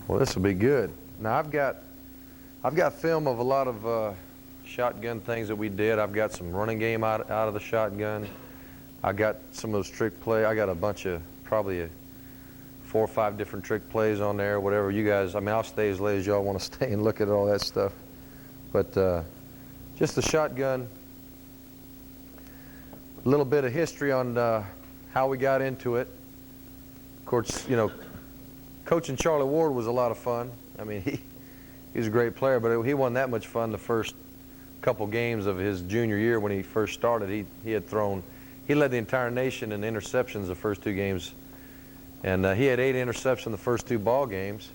Well, this will be good. Now I've got film of a lot of shotgun things that we did. I've got some running game out of the shotgun. I got some of those trick play. I got a bunch of probably 4 or 5 different trick plays on there. Whatever you guys. I mean, I'll stay as late as y'all want to stay and look at all that stuff. But just the shotgun. A little bit of history on how we got into it. Of course, you know, coaching Charlie Ward was a lot of fun. I mean, he was a great player, but he wasn't that much fun the first couple games of his junior year when he first started. He led the entire nation in interceptions the first 2 games, and he had 8 interceptions the first 2 ball games.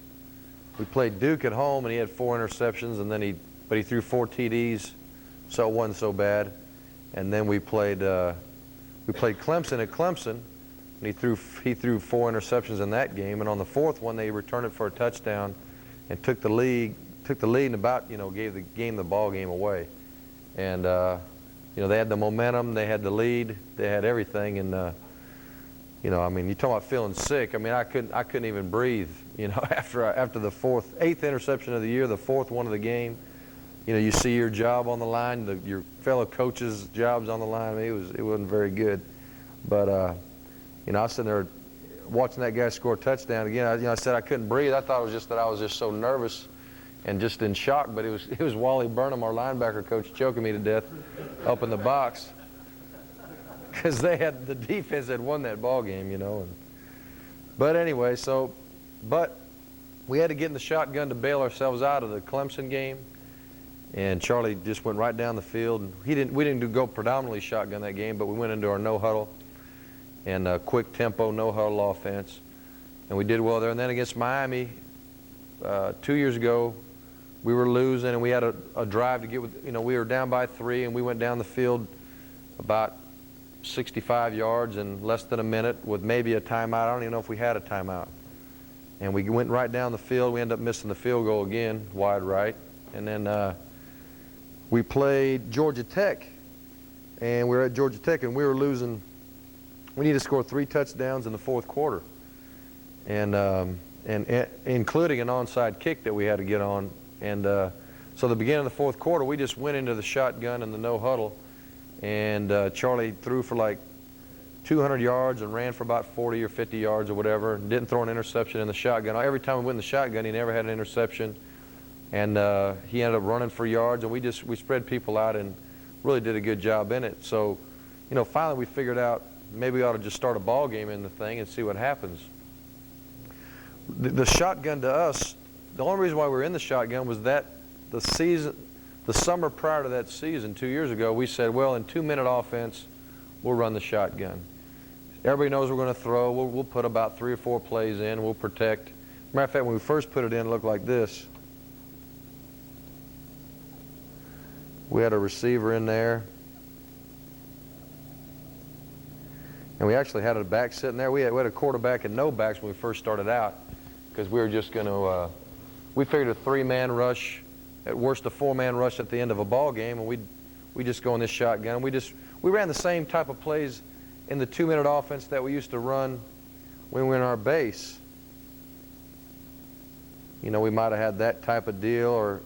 We played Duke at home, and he had 4 interceptions, and then he threw 4 TDs, so it wasn't so bad. And then we played Clemson at Clemson. And he threw 4 interceptions in that game, and on the 4th one they returned it for a touchdown, and took the lead and about gave the ball game away. And they had the momentum, they had the lead, they had everything, and I mean, you talk about feeling sick. I mean, I couldn't even breathe. After the 8th interception of the year, the 4th one of the game. You see your job on the line, your fellow coaches' jobs on the line. I mean, it wasn't very good, but. I was sitting there watching that guy score a touchdown again. I said I couldn't breathe. I thought it was just that I was just so nervous and just in shock. But it was Wally Burnham, our linebacker coach, choking me to death up in the box because the defense had won that ball game, But anyway, but we had to get in the shotgun to bail ourselves out of the Clemson game. And Charlie just went right down the field. We didn't go predominantly shotgun that game, but we went into our no huddle. And a quick tempo, no huddle offense, and we did well there. And then against Miami 2 years ago, we were losing, and we had a drive to get with. We were down by 3, and we went down the field about 65 yards in less than a minute with maybe a timeout. I don't even know if we had a timeout. And we went right down the field. We ended up missing the field goal again, wide right. And then we played Georgia Tech, and we were at Georgia Tech, and we were losing. We need to score 3 touchdowns in the 4th quarter, and including an onside kick that we had to get on. And so the beginning of the 4th quarter, we just went into the shotgun and the no huddle, and Charlie threw for like 200 yards and ran for about 40 or 50 yards or whatever, and didn't throw an interception in the shotgun. Every time we went in the shotgun, he never had an interception, and he ended up running for yards, and we spread people out and really did a good job in it. So, finally we figured out maybe we ought to just start a ball game in the thing and see what happens. The shotgun to us, the only reason why we were in the shotgun was that the summer prior to that season, 2 years ago, we said, well, in 2-minute offense, we'll run the shotgun. Everybody knows we're going to throw. We'll put about 3 or 4 plays in. We'll protect. Matter of fact, when we first put it in, it looked like this. We had a receiver in there. And we actually had a back sitting there. We had a quarterback and no backs when we first started out because we were just going to, we figured a 3-man rush, at worst a 4-man rush at the end of a ball game, and we just go in this shotgun. We ran the same type of plays in the 2-minute offense that we used to run when we were in our base. We might have had that type of deal,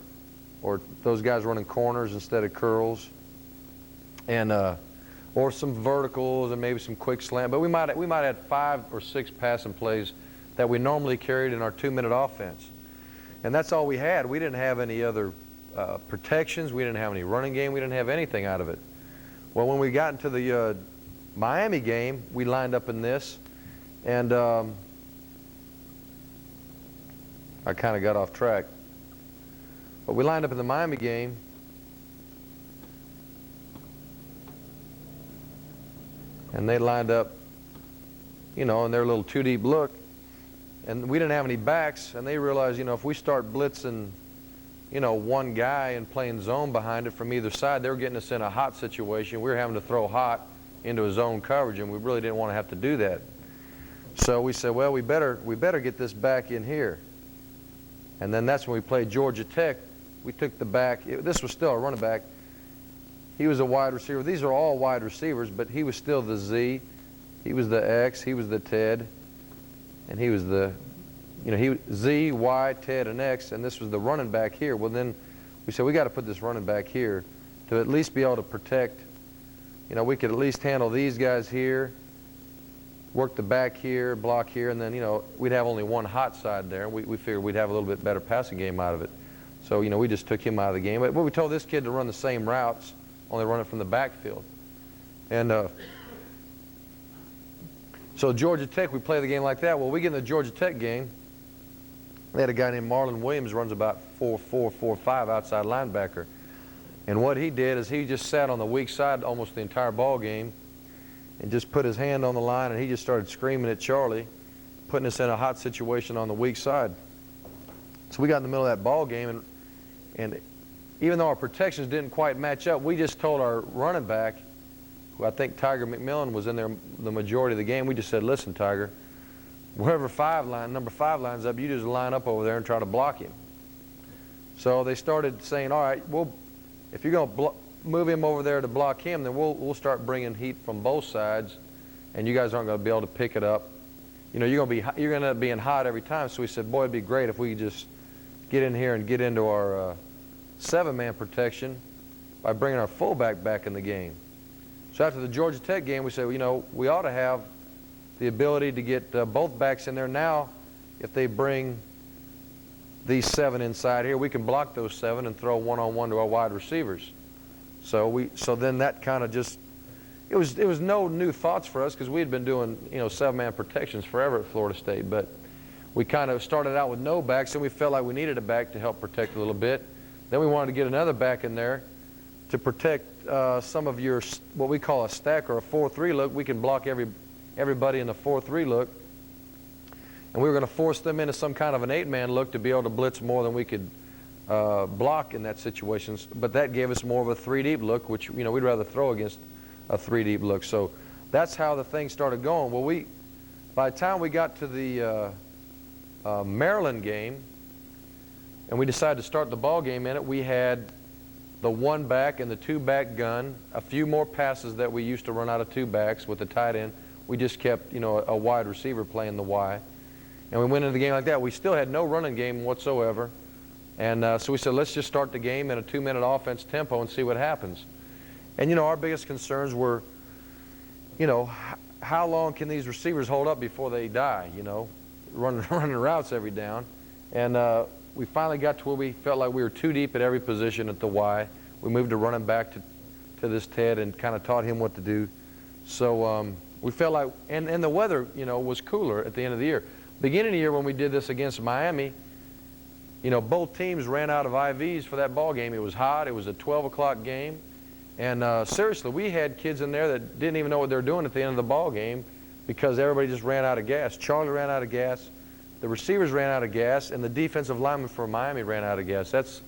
or those guys running corners instead of curls. And or some verticals and maybe some quick slant. But we might have had 5 or 6 passing plays that we normally carried in our 2-minute offense. And that's all we had. We didn't have any other protections. We didn't have any running game. We didn't have anything out of it. Well, when we got into the Miami game, we lined up in this. And I kind of got off track. But we lined up in the Miami game. And they lined up, in their little 2-deep look. And we didn't have any backs, and they realized, if we start blitzing, one guy and playing zone behind it from either side, they were getting us in a hot situation. We were having to throw hot into a zone coverage, and we really didn't want to have to do that. So we said, well, we better get this back in here. And then that's when we played Georgia Tech. We took the back. This was still a running back. He was a wide receiver. These are all wide receivers, but he was still the Z. He was the X. He was the Ted. And he was the Z, Y, Ted, and X, and this was the running back here. Well, then we said we got to put this running back here to at least be able to protect. We could at least handle these guys here, work the back here, block here, and then, we'd have only one hot side there. We figured we'd have a little bit better passing game out of it. So, we just took him out of the game. But we told this kid to run the same routes, only run it from the backfield. And so Georgia Tech, we play the game like that. Well, we get in the Georgia Tech game. They had a guy named Marlon Williams, runs about 4'4", 4'5", outside linebacker. And what he did is he just sat on the weak side almost the entire ball game and just put his hand on the line, and he just started screaming at Charlie, putting us in a hot situation on the weak side. So we got in the middle of that ball game, and even though our protections didn't quite match up, we just told our running back, who I think Tiger McMillan was in there the majority of the game, we just said, listen, Tiger, wherever number 5 lines up, you just line up over there and try to block him. So they started saying, all right, if you're going to move him over there to block him, then we'll start bringing heat from both sides, and you guys aren't going to be able to pick it up. You're going to end up being hot every time. So we said, boy, it'd be great if we could just get in here and get into our 7-man protection by bringing our fullback back in the game. So after the Georgia Tech game, we said, we ought to have the ability to get both backs in there. Now, if they bring these 7 inside here, we can block those 7 and throw one-on-one to our wide receivers. So then that kind of just, it was no new thoughts for us because we had been doing 7-man protections forever at Florida State. But we kind of started out with no backs, and we felt like we needed a back to help protect a little bit. Then we wanted to get another back in there to protect some of your, what we call a stack or a 4-3 look. We can block everybody in the 4-3 look. And we were going to force them into some kind of an 8-man look to be able to blitz more than we could block in that situation. But that gave us more of a 3-deep look, which we'd rather throw against a 3-deep look. So that's how the thing started going. Well, by the time we got to the Maryland game, and we decided to start the ball game in it, we had the 1-back and the 2-back gun, a few more passes that we used to run out of 2 backs with the tight end. We just kept, a wide receiver playing the Y. And we went into the game like that. We still had no running game whatsoever. And so we said, let's just start the game in a 2-minute offense tempo and see what happens. And, our biggest concerns were, how long can these receivers hold up before they die, running routes every down. And we finally got to where we felt like we were too deep at every position at the Y. We moved to running back to this Ted and kind of taught him what to do. So we felt like, and the weather, was cooler at the end of the year. Beginning of the year when we did this against Miami, both teams ran out of IVs for that ball game. It was hot. It was a 12 o'clock game. And seriously, we had kids in there that didn't even know what they were doing at the end of the ball game because everybody just ran out of gas. Charlie ran out of gas. The receivers ran out of gas, and the defensive linemen for Miami ran out of gas. That's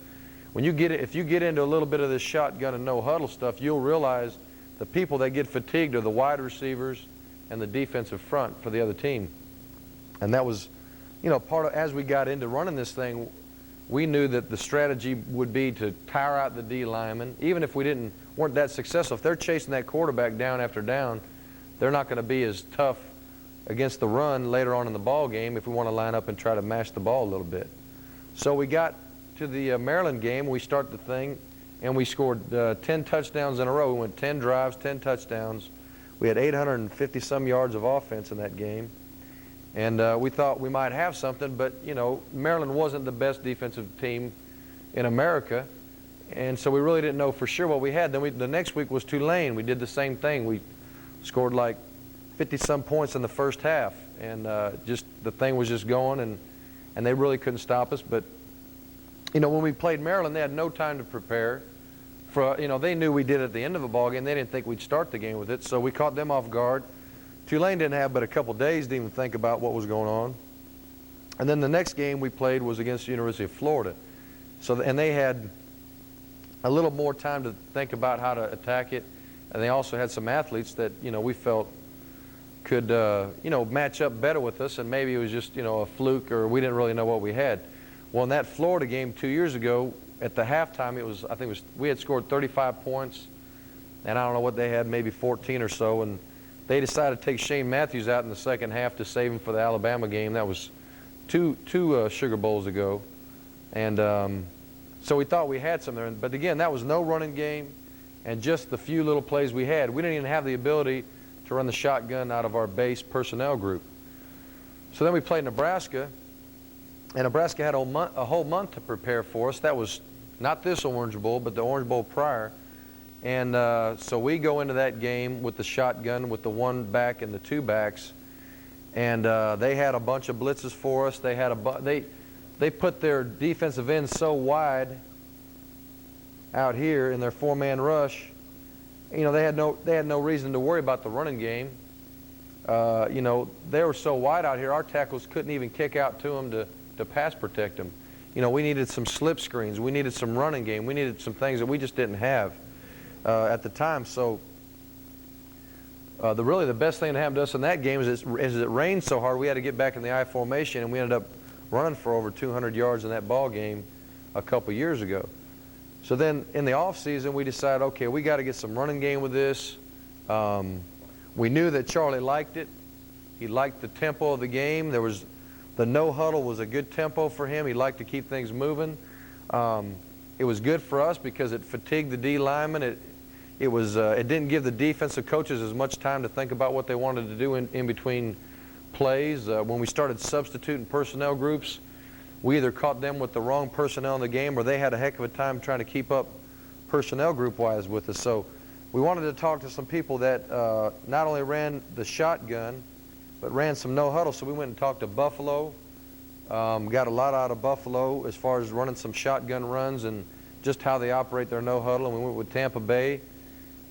when if you get into a little bit of this shotgun and no huddle stuff, you'll realize the people that get fatigued are the wide receivers and the defensive front for the other team. And that was, part of, as we got into running this thing, we knew that the strategy would be to tire out the D linemen. Even if we weren't that successful, if they're chasing that quarterback down after down, they're not going to be as tough against the run later on in the ball game if we want to line up and try to mash the ball a little bit. So we got to the Maryland game. We start the thing, and we scored 10 touchdowns in a row. We went 10 drives, 10 touchdowns. We had 850-some yards of offense in that game. And we thought we might have something, but, Maryland wasn't the best defensive team in America. And so we really didn't know for sure what we had. Then the next week was Tulane. We did the same thing. We scored like 50-some points in the first half. And just the thing was just going, and they really couldn't stop us. But, when we played Maryland, they had no time to prepare. They knew we did it at the end of a ball game. They didn't think we'd start the game with it. So we caught them off guard. Tulane didn't have but a couple days to even think about what was going on. And then the next game we played was against the University of Florida. And they had a little more time to think about how to attack it. And they also had some athletes that, we felt could, match up better with us. And maybe it was just, a fluke, or we didn't really know what we had. Well, in that Florida game 2 years ago, at the halftime, we had scored 35 points. And I don't know what they had, maybe 14 or so. And they decided to take Shane Matthews out in the second half to save him for the Alabama game. That was two Sugar Bowls ago. And so we thought we had some there. But again, that was no running game and just the few little plays we had. We didn't even have the ability to run the shotgun out of our base personnel group. So then we played Nebraska, and Nebraska had a whole month to prepare for us. That was not this Orange Bowl, but the Orange Bowl prior. And so we go into that game with the shotgun, with the one back and the two backs. And they had a bunch of blitzes for us. They had they put their defensive ends so wide out here in their four-man rush. You know, they had no reason to worry about the running game. You know, they were so wide out here, our tackles couldn't even kick out to them to pass protect them. You know, we needed some slip screens. We needed some running game. We needed some things that we just didn't have at the time. So really the best thing that happened to us in that game is it rained so hard we had to get back in the I formation, and we ended up running for over 200 yards in that ball game a couple years ago. So then in the off season we decided, okay, we got to get some running game with this. We knew that Charlie liked it. He liked the tempo of the game. The no huddle was a good tempo for him. He liked to keep things moving. It was good for us because it fatigued the D linemen. It didn't give the defensive coaches as much time to think about what they wanted to do in between plays. When we started substituting personnel groups, we either caught them with the wrong personnel in the game, or they had a heck of a time trying to keep up personnel group-wise with us. So we wanted to talk to some people that not only ran the shotgun, but ran some no-huddle. So we went and talked to Buffalo, got a lot out of Buffalo as far as running some shotgun runs and just how they operate their no-huddle. And we went with Tampa Bay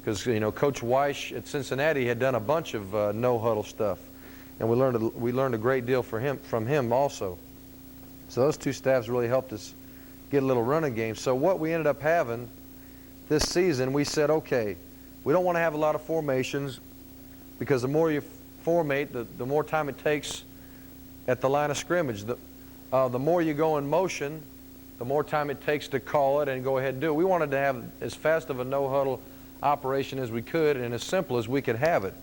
because, you know, Coach Weish at Cincinnati had done a bunch of no-huddle stuff. And we learned a great deal from him also. So those two staffs really helped us get a little running game. So what we ended up having this season, we said, okay, we don't want to have a lot of formations because the more you formate, the more time it takes at the line of scrimmage. The more you go in motion, the more time it takes to call it and go ahead and do it. We wanted to have as fast of a no-huddle operation as we could and as simple as we could have it.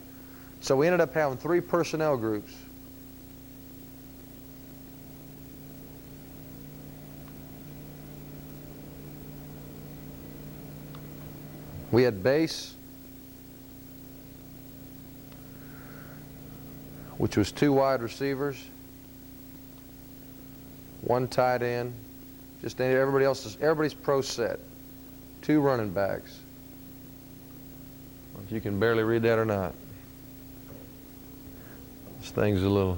So we ended up having 3 personnel groups. We had base, which was 2 wide receivers, 1 tight end, just everybody's pro set, 2 running backs. If you can barely read that or not. This thing's a little,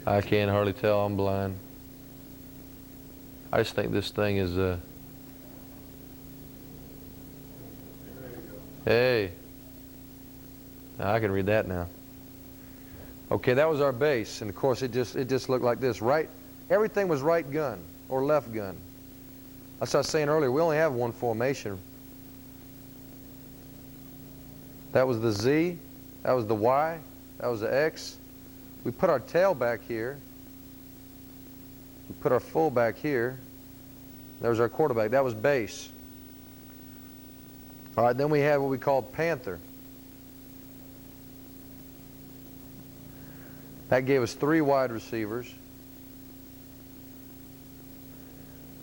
I can't hardly tell, I'm blind. I just think this thing is hey, now I can read that now. Okay, that was our base, and of course it just looked like this. Everything was right gun or left gun. That's what I was saying earlier. We only have 1 formation. That was the Z, that was the Y, that was the X. We put our tail back here. We put our full back here. There was our quarterback. That was base. All right, then we had what we called Panther. That gave us 3 wide receivers,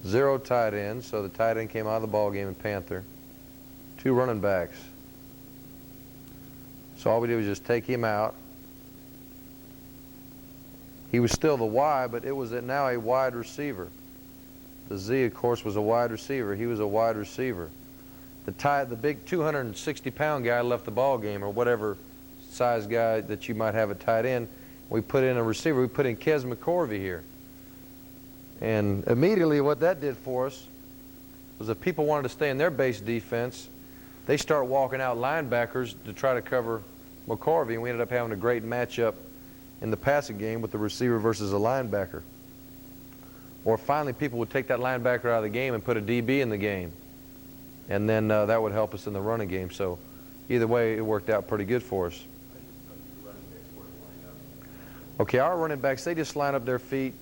0 tight ends, so the tight end came out of the ball game in Panther, 2 running backs. So all we did was just take him out. He was still the Y, but it was now a wide receiver. The Z, of course, was a wide receiver. He was a wide receiver. The big 260-pound guy left the ball game, or whatever size guy that you might have at tight end. We put in a receiver. We put in Kes McCorvey here. And immediately what that did for us was if people wanted to stay in their base defense, they start walking out linebackers to try to cover McCorvey, and we ended up having a great matchup in the passing game with the receiver versus a linebacker. Or finally people would take that linebacker out of the game and put a DB in the game. And then that would help us in the running game. So either way, it worked out pretty good for us. Okay, our running backs, they just line up their feet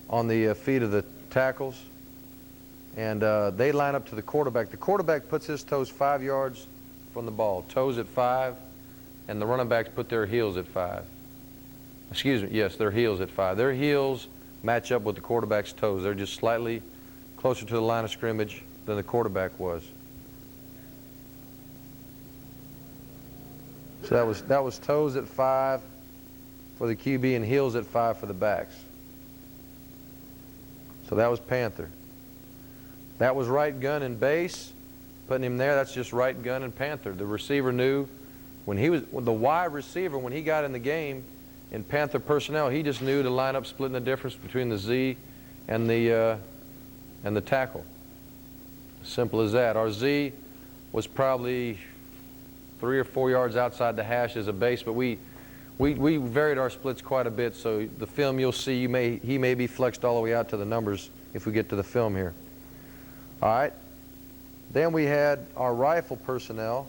on the feet of the tackles, and they line up to the quarterback. The quarterback puts his toes 5 yards from the ball, toes at 5, and the running backs put their heels at 5. Excuse me, yes, their heels at 5. Their heels match up with the quarterback's toes. They're just slightly closer to the line of scrimmage than the quarterback was. So that was toes at 5 for the QB and heels at 5 for the backs. So that was Panther. That was right gun and base. Putting him there, that's just right gun and Panther. The receiver knew when the wide receiver, when he got in the game in Panther personnel, he just knew to line up splitting the difference between the Z and the tackle. Simple as that. Our Z was probably 3 or 4 yards outside the hash as a base, but we varied our splits quite a bit, so the film you'll see, he may be flexed all the way out to the numbers if we get to the film here. All right. Then we had our rifle personnel.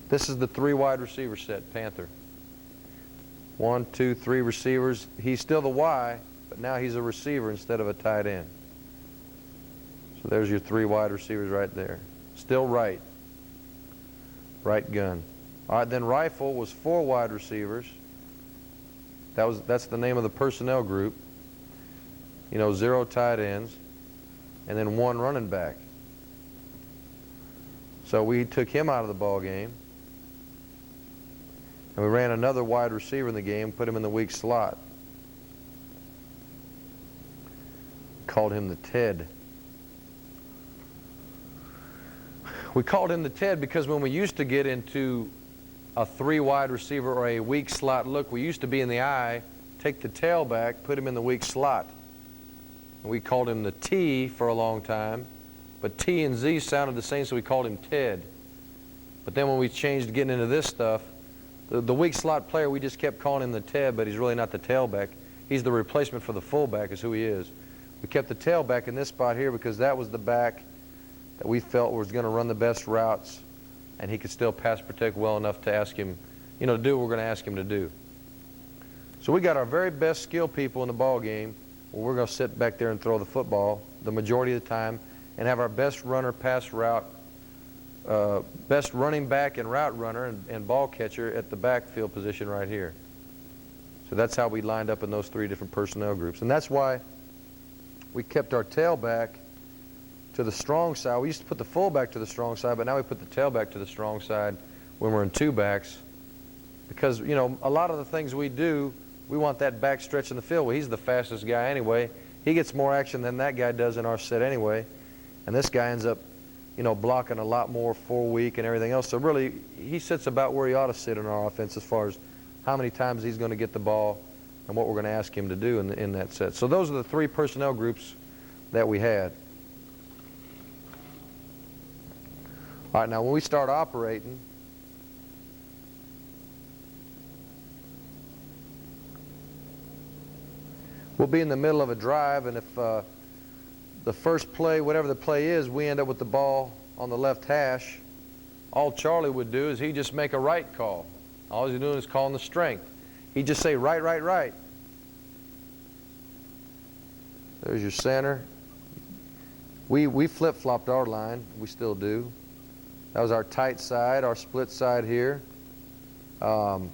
This is the 3 wide receiver set, Panther. 1, 2, 3 receivers. He's still the Y, but now he's a receiver instead of a tight end. So there's your 3 wide receivers right there. Still right. Right gun. All right, then rifle was 4 wide receivers. That's the name of the personnel group. 0 tight ends, and then 1 running back. So we took him out of the ball game, and we ran another wide receiver in the game, put him in the weak slot. Called him the Ted. We called him the Ted because when we used to get into a 3 wide receiver or a weak slot look, we used to be in the I, take the tailback, put him in the weak slot. And we called him the T for a long time, but T and Z sounded the same, so we called him Ted. But then when we changed to getting into this stuff, the weak slot player, we just kept calling him the Ted, but he's really not the tailback. He's the replacement for the fullback is who he is. We kept the tailback in this spot here because that was the back that we felt was going to run the best routes, and he could still pass protect well enough to ask him, to do what we're going to ask him to do. So we got our very best skill people in the ball game. Well, we're going to sit back there and throw the football the majority of the time and have our best runner, pass route, best running back and route runner and ball catcher at the backfield position right here. So that's how we lined up in those 3 different personnel groups. And that's why we kept our tailback to the strong side. We used to put the fullback to the strong side, but now we put the tailback to the strong side when we're in 2 backs. Because, a lot of the things we do, we want that back stretch in the field. Well, he's the fastest guy anyway. He gets more action than that guy does in our set anyway. And this guy ends up, blocking a lot more 4 week and everything else. So really, he sits about where he ought to sit in our offense as far as how many times he's going to get the ball and what we're going to ask him to do in that set. So those are the 3 personnel groups that we had. All right, now when we start operating, we'll be in the middle of a drive, and if the first play, whatever the play is, we end up with the ball on the left hash, all Charlie would do is he'd just make a right call. All he's doing is calling the strength. He'd just say right, right, right. There's your center. We flip-flopped our line. We still do. That was our tight side, our split side here. There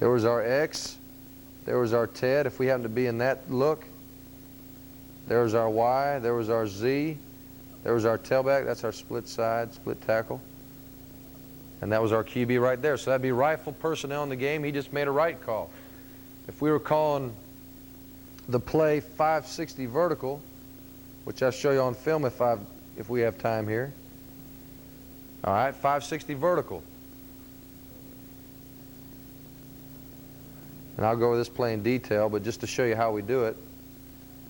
was our X. There was our Ted, if we happen to be in that look. There was our Y. There was our Z. There was our tailback. That's our split side, split tackle. And that was our QB right there. So that'd be rifle personnel in the game. He just made a right call. If we were calling the play 560 vertical, which I'll show you on film if we have time here. All right, 560 vertical. And I'll go over this play in detail, but just to show you how we do it,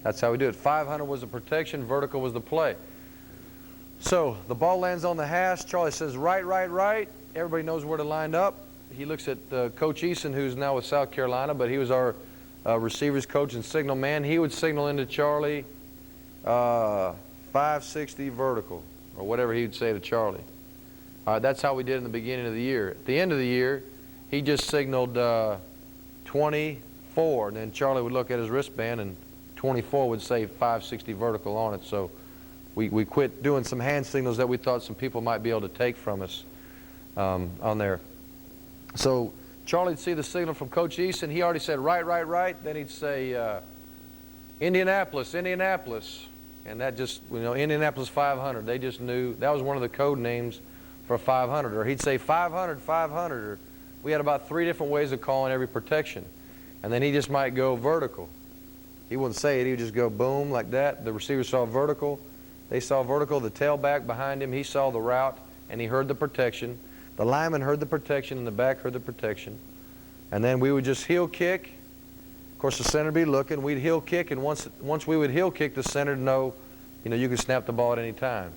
that's how we do it. 500 was the protection, vertical was the play. So the ball lands on the hash. Charlie says right, right, right. Everybody knows where to line up. He looks at Coach Eason, who's now with South Carolina, but he was our receivers coach and signal man. He would signal into Charlie 560 vertical, or whatever he would say to Charlie. That's how we did in the beginning of the year. At the end of the year, he just signaled 24, and then Charlie would look at his wristband, and 24 would say 560 vertical on it. So we quit doing some hand signals that we thought some people might be able to take from us. on there. So Charlie'd see the signal from Coach Easton. He already said right, right, right. Then he'd say Indianapolis, Indianapolis. And that just, Indianapolis 500. They just knew that was one of the code names for 500. Or he'd say 500, 500. Or we had about 3 different ways of calling every protection. And then he just might go vertical. He wouldn't say it. He would just go boom like that. The receiver saw vertical. They saw vertical. The tailback behind him, he saw the route, and he heard the protection. The lineman heard the protection, and the back heard the protection. And then we would just heel kick. Of course, the center would be looking. We'd heel kick, and once we would heel kick, the center would know, you could snap the ball at any time.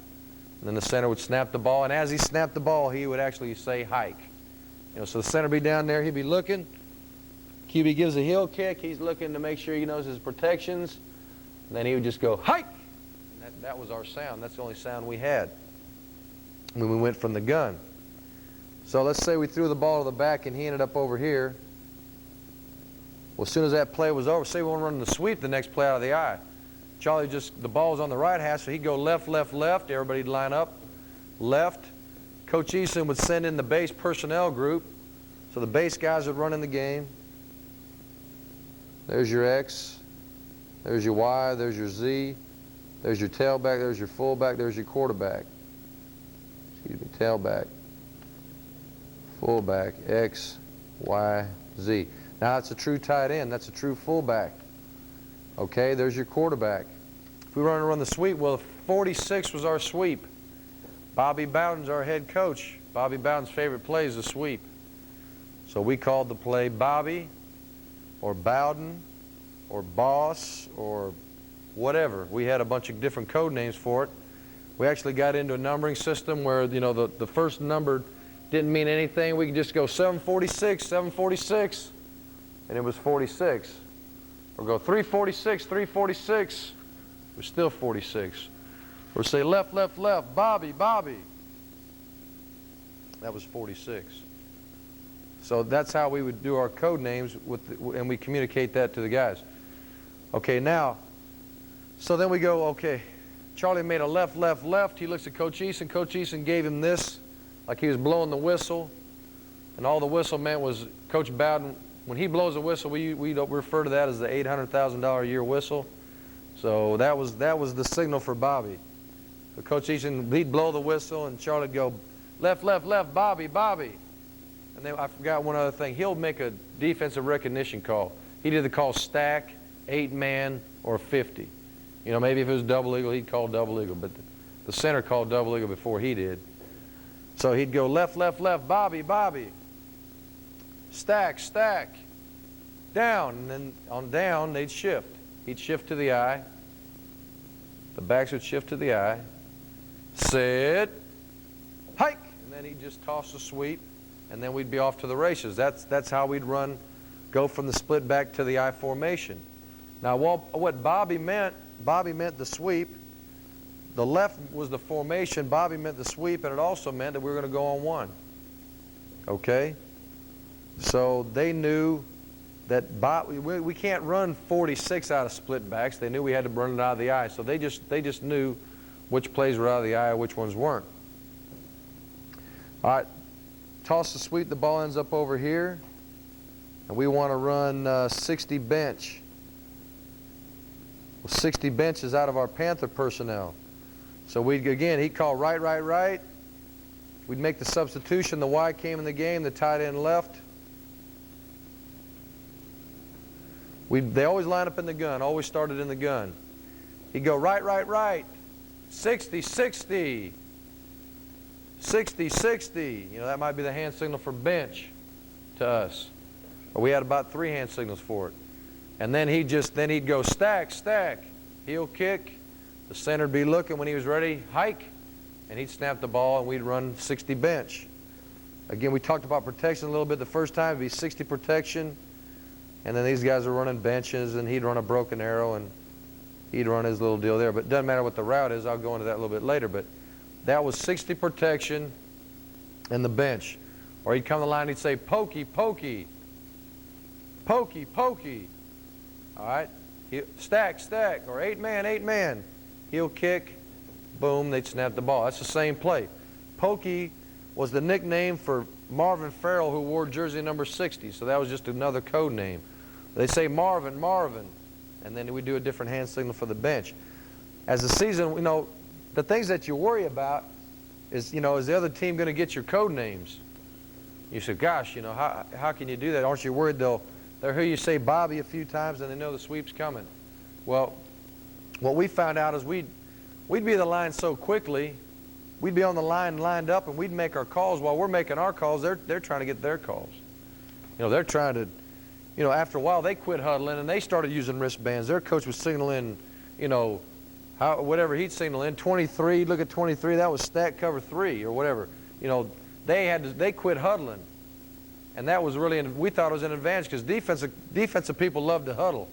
And then the center would snap the ball, and as he snapped the ball, he would actually say hike. So the center would be down there. He'd be looking. QB gives a heel kick. He's looking to make sure he knows his protections. And then he would just go hike. And that was our sound. That's the only sound we had when we went from the gun. So let's say we threw the ball to the back, and he ended up over here. Well, as soon as that play was over, say we want to run the sweep the next play out of the eye. Charlie the ball's on the right half, so he'd go left, left, left. Everybody'd line up. Left. Coach Easton would send in the base personnel group. So the base guys would run in the game. There's your X. There's your Y. There's your Z. There's your tailback. There's your fullback. There's your quarterback. Excuse me, tailback. Fullback. X, Y, Z. Now that's a true tight end. That's a true fullback. Okay, there's your quarterback. If we were going to run the sweep, well, 46 was our sweep. Bobby Bowden's our head coach. Bobby Bowden's favorite play is the sweep. So we called the play Bobby or Bowden or Boss or whatever. We had a bunch of different code names for it. We actually got into a numbering system where, the first number didn't mean anything. We could just go 746, 746, and it was 46. Or go 346, 346, it was still 46. Or say left, left, left, Bobby, Bobby. That was 46. So that's how we would do our code names, and we communicate that to the guys. Okay, now, so then we go, okay, Charlie made a left, left, left. He looks at Coach Easton. Coach Easton gave him this, like he was blowing the whistle. And all the whistle meant was Coach Bowden, when he blows a whistle, we don't refer to that as the $800,000 a year whistle. So that was the signal for Bobby. So Coach Easton, he'd blow the whistle, and Charlie'd go, left, left, left, Bobby, Bobby. And then I forgot one other thing. He'll make a defensive recognition call. He'd either call stack, 8-man, or 50. Maybe if it was double eagle, he'd call double eagle, but the center called double eagle before he did. So he'd go left, left, left, Bobby, Bobby. Stack, stack. Down, and then on down, they'd shift. He'd shift to the eye. The backs would shift to the eye. Sit. Hike. And then he'd just toss the sweep, and then we'd be off to the races. That's how we'd go from the split back to the I formation. Now, what Bobby meant the sweep. The left was the formation. Bobby meant the sweep, and it also meant that we were going to go on one. Okay? So they knew that we can't run 46 out of split backs. They knew we had to run it out of the eye. So they just knew which plays were out of the eye, which ones weren't. All right, toss the sweep. The ball ends up over here, and we want to run 60 bench. Well, 60 bench is out of our Panther personnel. So he'd call right, right, right. We'd make the substitution. The Y came in the game. The tight end left. They always line up in the gun. Always started in the gun. He'd go right, right, right. 60, 60. 60, 60. That might be the hand signal for bench to us. Or we had about 3 hand signals for it. And then he'd go stack, stack. Heel kick. The center would be looking when he was ready. Hike. And he'd snap the ball, and we'd run 60 bench. Again, we talked about protection a little bit. The first time it'd be 60 protection. And then these guys are running benches, and he'd run a broken arrow, and he'd run his little deal there. But it doesn't matter what the route is. I'll go into that a little bit later. But that was 60 protection and the bench. Or he'd come to the line and he'd say, pokey, pokey. Pokey, pokey. All right? Stack, stack. Or 8-man, 8-man. Heel kick. Boom, they'd snap the ball. That's the same play. Pokey was the nickname for Marvin Farrell, who wore jersey number 60. So that was just another code name. They say Marvin, Marvin, and then we do a different hand signal for the bench. As the season, the things that you worry about is, is the other team going to get your code names? You say, gosh, how can you do that? Aren't you worried they'll hear you say Bobby a few times and they know the sweep's coming? Well, what we found out is we'd be the line so quickly, we'd be on the line lined up, and we'd make our calls. While we're making our calls, they're trying to get their calls. They're trying to, after a while they quit huddling and they started using wristbands. Their coach was signaling, whatever he'd signal in, 23, look at 23, that was stack cover 3 or whatever. They quit huddling. And that was really, we thought it was an advantage because defensive people love to huddle.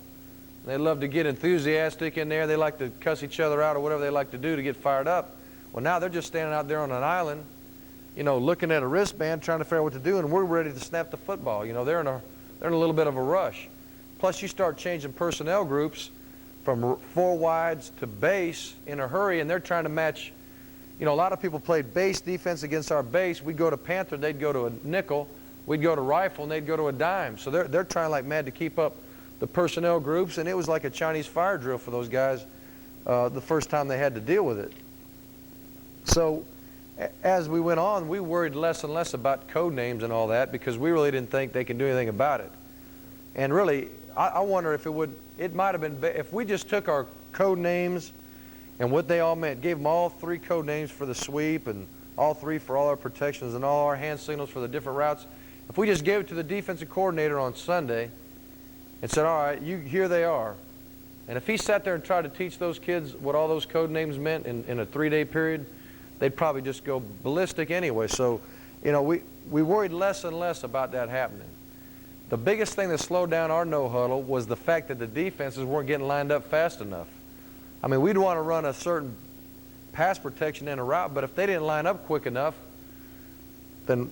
They love to get enthusiastic in there. They like to cuss each other out or whatever they like to do to get fired up. Well, now they're just standing out there on an island, looking at a wristband, trying to figure out what to do, and we're ready to snap the football. They're in a little bit of a rush. Plus, you start changing personnel groups from 4 wides to base in a hurry, and they're trying to match. A lot of people played base defense against our base. We'd go to Panther, they'd go to a nickel. We'd go to rifle, and they'd go to a dime. So they're trying like mad to keep up the personnel groups, and it was like a Chinese fire drill for those guys the first time they had to deal with it. So as we went on, we worried less and less about code names and all that because we really didn't think they could do anything about it. And really, I wonder if it might have been, if we just took our code names and what they all meant, gave them all 3 code names for the sweep and all 3 for all our protections and all our hand signals for the different routes. If we just gave it to the defensive coordinator on Sunday and said, all right, here they are. And if he sat there and tried to teach those kids what all those code names meant in a 3-day period, they'd probably just go ballistic anyway. So, we worried less and less about that happening. The biggest thing that slowed down our no huddle was the fact that the defenses weren't getting lined up fast enough. I mean, we'd want to run a certain pass protection in a route, but if they didn't line up quick enough, then,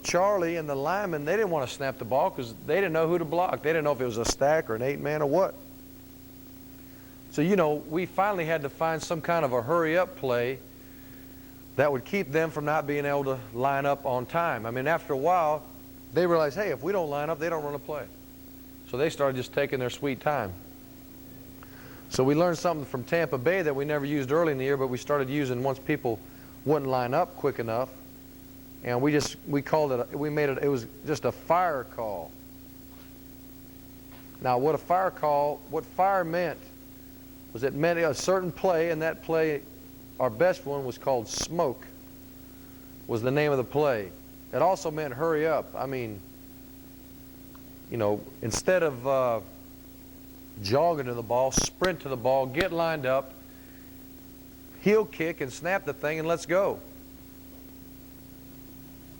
Charlie and the linemen, they didn't want to snap the ball because they didn't know who to block. They didn't know if it was a stack or an 8-man or what. So, we finally had to find some kind of a hurry-up play that would keep them from not being able to line up on time. I mean, after a while, they realized, hey, if we don't line up, they don't run a play. So they started just taking their sweet time. So we learned something from Tampa Bay that we never used early in the year, but we started using once people wouldn't line up quick enough. And we called it, it was just a fire call. Now, what fire meant was it meant a certain play, and that play, our best one was called smoke, was the name of the play. It also meant hurry up. I mean, instead of jogging to the ball, sprint to the ball, get lined up, heel kick and snap the thing and let's go.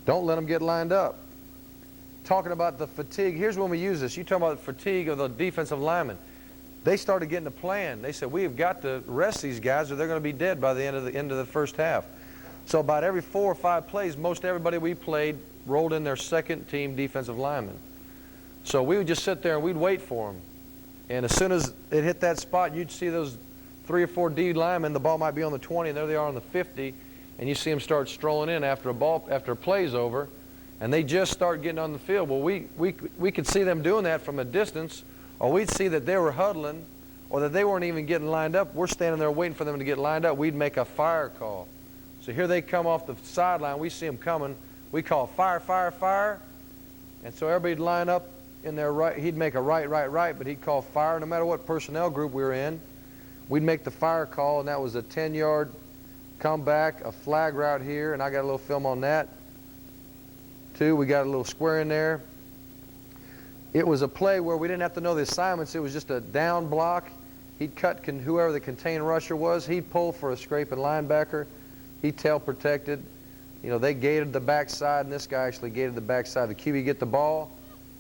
Don't let them get lined up. Talking about the fatigue, here's when we use this. You talk about the fatigue of the defensive linemen. They started getting a plan. They said, we have got to rest these guys or they're going to be dead by the end of the first half. So about every 4 or 5 plays, most everybody we played rolled in their second team defensive linemen. So we would just sit there and we'd wait for them. And as soon as it hit that spot, you'd see those 3 or 4 D linemen, the ball might be on the 20, and there they are on the 50, and you see them start strolling in after a play's over, and they just start getting on the field. Well, we could see them doing that from a distance, or we'd see that they were huddling, or that they weren't even getting lined up. We're standing there waiting for them to get lined up. We'd make a fire call. So here they come off the sideline. We see them coming. We call fire, fire, fire. And so everybody'd line up in their right. He'd make a right, right, right, but he'd call fire no matter what personnel group we were in. We'd make the fire call, and that was a 10-yard comeback, a flag route here, and I got a little film on that too. We got a little square in there. It was a play where we didn't have to know the assignments. It was just a down block. He'd cut whoever the contained rusher was. He'd pull for a scraping linebacker. He'd tail protected. They gated the backside, and this guy actually gated the backside. The QB get the ball,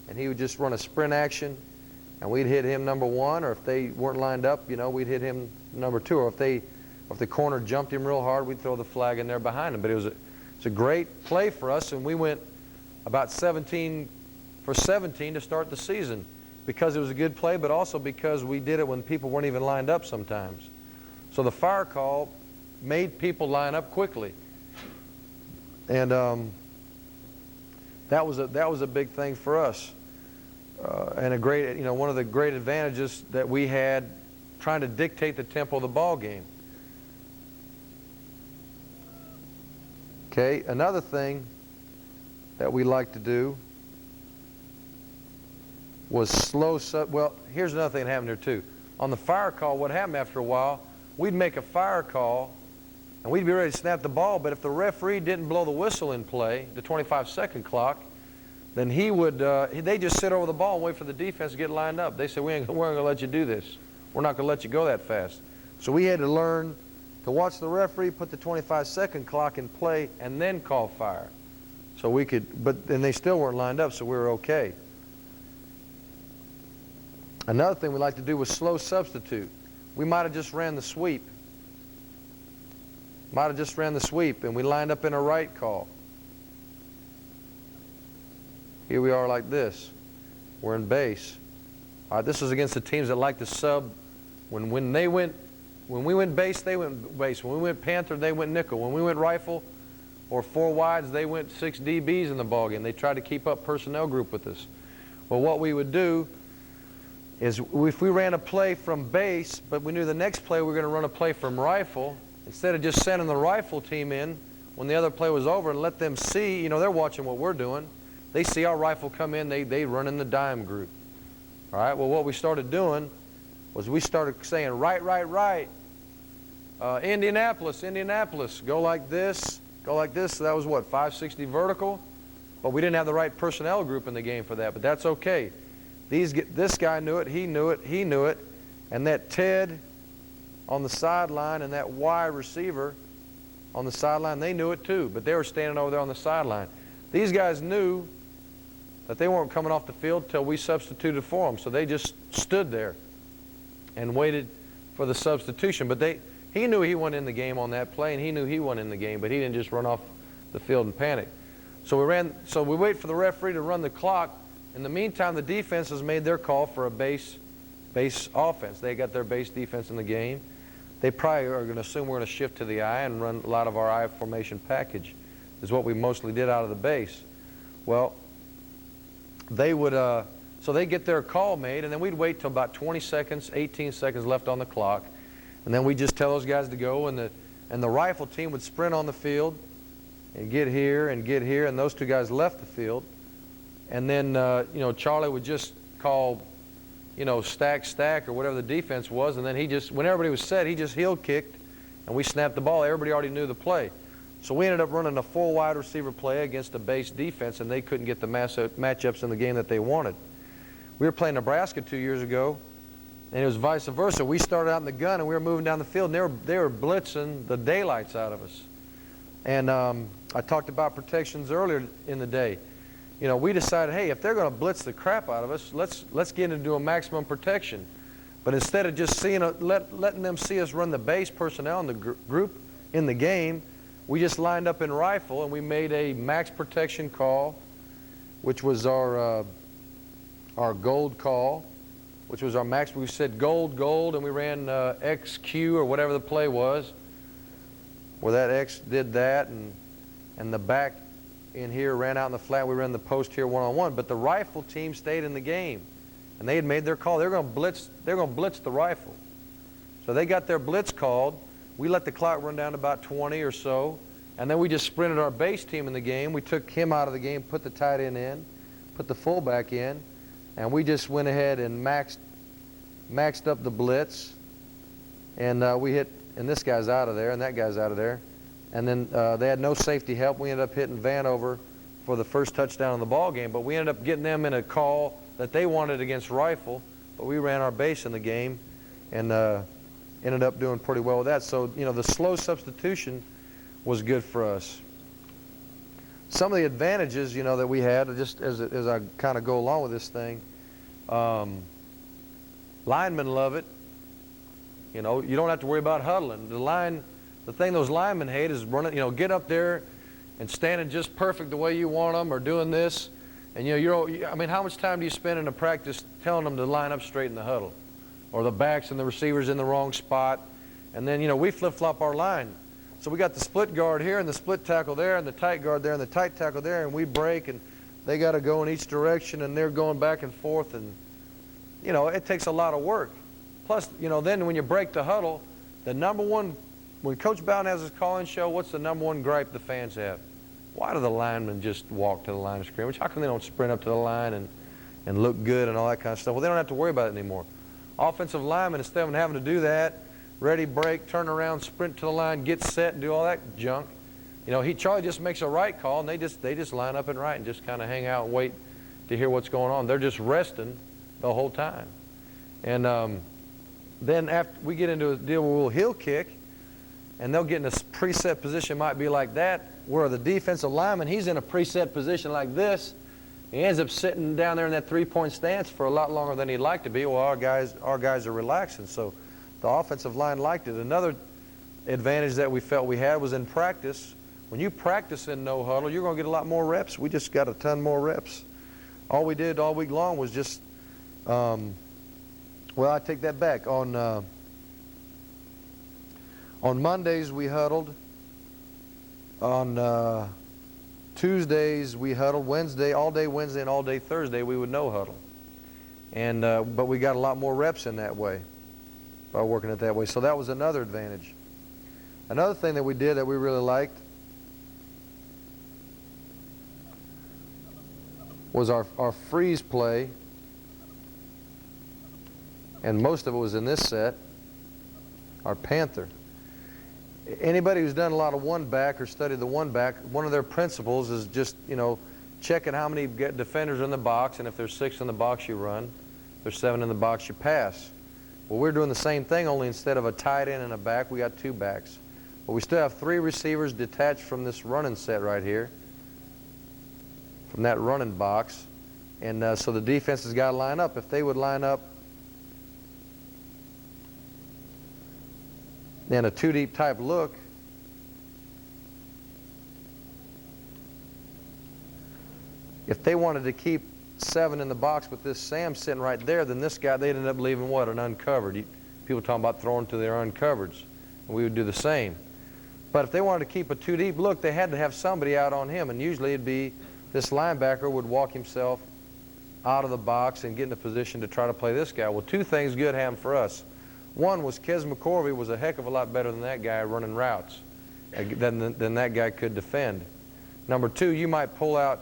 and he would just run a sprint action, and we'd hit him number 1, or if they weren't lined up, we'd hit him number 2, or if the corner jumped him real hard, we'd throw the flag in there behind him. But it's a great play for us, and we went about 17 for 17 to start the season because it was a good play, but also because we did it when people weren't even lined up sometimes. So the fire call made people line up quickly. And that was a big thing for us, and a great, one of the great advantages that we had trying to dictate the tempo of the ball game. Okay, another thing that we like to do was well, here's another thing that happened here too. On the fire call, what happened after a while, we'd make a fire call and we'd be ready to snap the ball, but if the referee didn't blow the whistle in play, the 25-second clock, then he would, they just sit over the ball and wait for the defense to get lined up. They said, we're not going to let you do this. We're not going to let you go that fast. So we had to learn to watch the referee put the 25-second clock in play and then call fire. So we could, and they still weren't lined up, so we were okay. Another thing we like to do was slow substitute. We might have just ran the sweep. And we lined up in a right call. Here we are like this. We're in base. All right, this was against the teams that like to sub. When we went base, they went base. When we went Panther, they went nickel. When we went rifle or four wides, they went 6 DBs in the ballgame. They tried to keep up personnel group with us. Well, what we would do is if we ran a play from base, but we knew the next play we were going to run a play from rifle, instead of just sending the rifle team in when the other play was over and let them see, they're watching what we're doing. They see our rifle come in, they run in the dime group. All right, well, what we started doing was we started saying, right, Indianapolis, go like this. So that was what, 560 vertical? But we didn't have the right personnel group in the game for that, but that's okay. This guy knew it, he knew it, and that Ted on the sideline and that Y receiver on the sideline, they knew it too, but they were standing over there on the sideline. These guys knew that they weren't coming off the field till we substituted for them, so they just stood there and waited for the substitution. But he knew he wasn't in the game on that play, and he knew he wasn't in the game, but he didn't just run off the field and panic. So we wait for the referee to run the clock. In the meantime, the defense has made their call for a base offense. They got their base defense in the game. They probably are going to assume we're going to shift to the I and run a lot of our I formation package, is what we mostly did out of the base. Well, they would, so they get their call made, and then we'd wait till about 20 seconds, 18 seconds left on the clock, and then we'd just tell those guys to go, and the rifle team would sprint on the field and get here, and those two guys left the field, and then Charlie would just call stack or whatever the defense was, and then when everybody was set, he just heel kicked, and we snapped the ball. Everybody already knew the play. So we ended up running a 4 wide receiver play against a base defense, and they couldn't get the matchups in the game that they wanted. We were playing Nebraska 2 years ago, and it was vice versa. We started out in the gun, and we were moving down the field, and they were blitzing the daylights out of us. And I talked about protections earlier in the day. We decided, hey, if they're going to blitz the crap out of us, let's get into a maximum protection. But instead of just letting them see us run the base personnel in the group in the game, we just lined up in rifle, and we made a max protection call, which was our gold call, which was our max. We said gold, and we ran XQ or whatever the play was, where that X did that, and the back in here ran out in the flat. We ran the post here one-on-one, but the rifle team stayed in the game, and they had made their call. They're going to blitz the rifle. So they got their blitz called. We let the clock run down to about 20 or so, and then we just sprinted our base team in the game. We took him out of the game, put the tight end in, put the fullback in, and we just went ahead and maxed up the blitz, and and this guy's out of there, and that guy's out of there. And then they had no safety help. We ended up hitting Vanover for the first touchdown in the ball game, but we ended up getting them in a call that they wanted against rifle, but we ran our base in the game, and ended up doing pretty well with that. So, the slow substitution was good for us. Some of the advantages, that we had, just as I kind of go along with this thing, linemen love it. You don't have to worry about huddling. The thing those linemen hate is running, get up there and standing just perfect the way you want them, or doing this. And, how much time do you spend in a practice telling them to line up straight in the huddle? Or the backs and the receivers in the wrong spot. And then, we flip-flop our line. So we got the split guard here and the split tackle there and the tight guard there and the tight tackle there, and we break, and they got to go in each direction, and they're going back and forth, and, you know, it takes a lot of work. Plus, you know, then when you break the huddle, the number one, when Coach Bowden has his call-in show, what's the number one gripe the fans have? Why do the linemen just walk to the line of scrimmage? How come they don't sprint up to the line and look good and all that kind of stuff? Well, they don't have to worry about it anymore. Offensive linemen, instead of having to do that, ready, break, turn around, sprint to the line, get set, and do all that junk, you know, Charlie just makes a right call, and they just line up and right and just kind of hang out and wait to hear what's going on. They're just resting the whole time. And then after we get into a deal where we'll heel kick, and they'll get in a preset position, might be like that, where the defensive lineman, he's in a preset position like this. He ends up sitting down there in that three-point stance for a lot longer than he'd like to be. Well, our guys are relaxing, so the offensive line liked it. Another advantage that we felt we had was in practice. When you practice in no huddle, you're going to get a lot more reps. We just got a ton more reps. All we did all week long was just, well, I take that back. On Mondays, we huddled. On Tuesdays, we huddled. Wednesday, all day Wednesday and all day Thursday, we would no huddle. And but we got a lot more reps in that way by working it that way. So that was another advantage. Another thing that we did that we really liked was our freeze play. And most of it was in this set, our Panther. Anybody who's done a lot of one-back or studied the one-back, one of their principles is just, you know, checking how many defenders are in the box, and if there's 6 in the box, you run. If there's 7 in the box, you pass. Well, we're doing the same thing, only instead of a tight end and a back, we got 2 backs. But we still have 3 receivers detached from this running set right here, from that running box. And so the defense has got to line up. If they would line up in a 2-deep type look, if they wanted to keep 7 in the box with this Sam sitting right there, then this guy, they'd end up leaving what? An uncovered. People talking about throwing to their uncovers. And we would do the same. But if they wanted to keep a 2-deep look, they had to have somebody out on him. And usually it'd be this linebacker would walk himself out of the box and get in a position to try to play this guy. Well, 2 things good happened for us. One was Kes McCorvey was a heck of a lot better than that guy running routes, than that guy could defend. Number 2, you might pull out,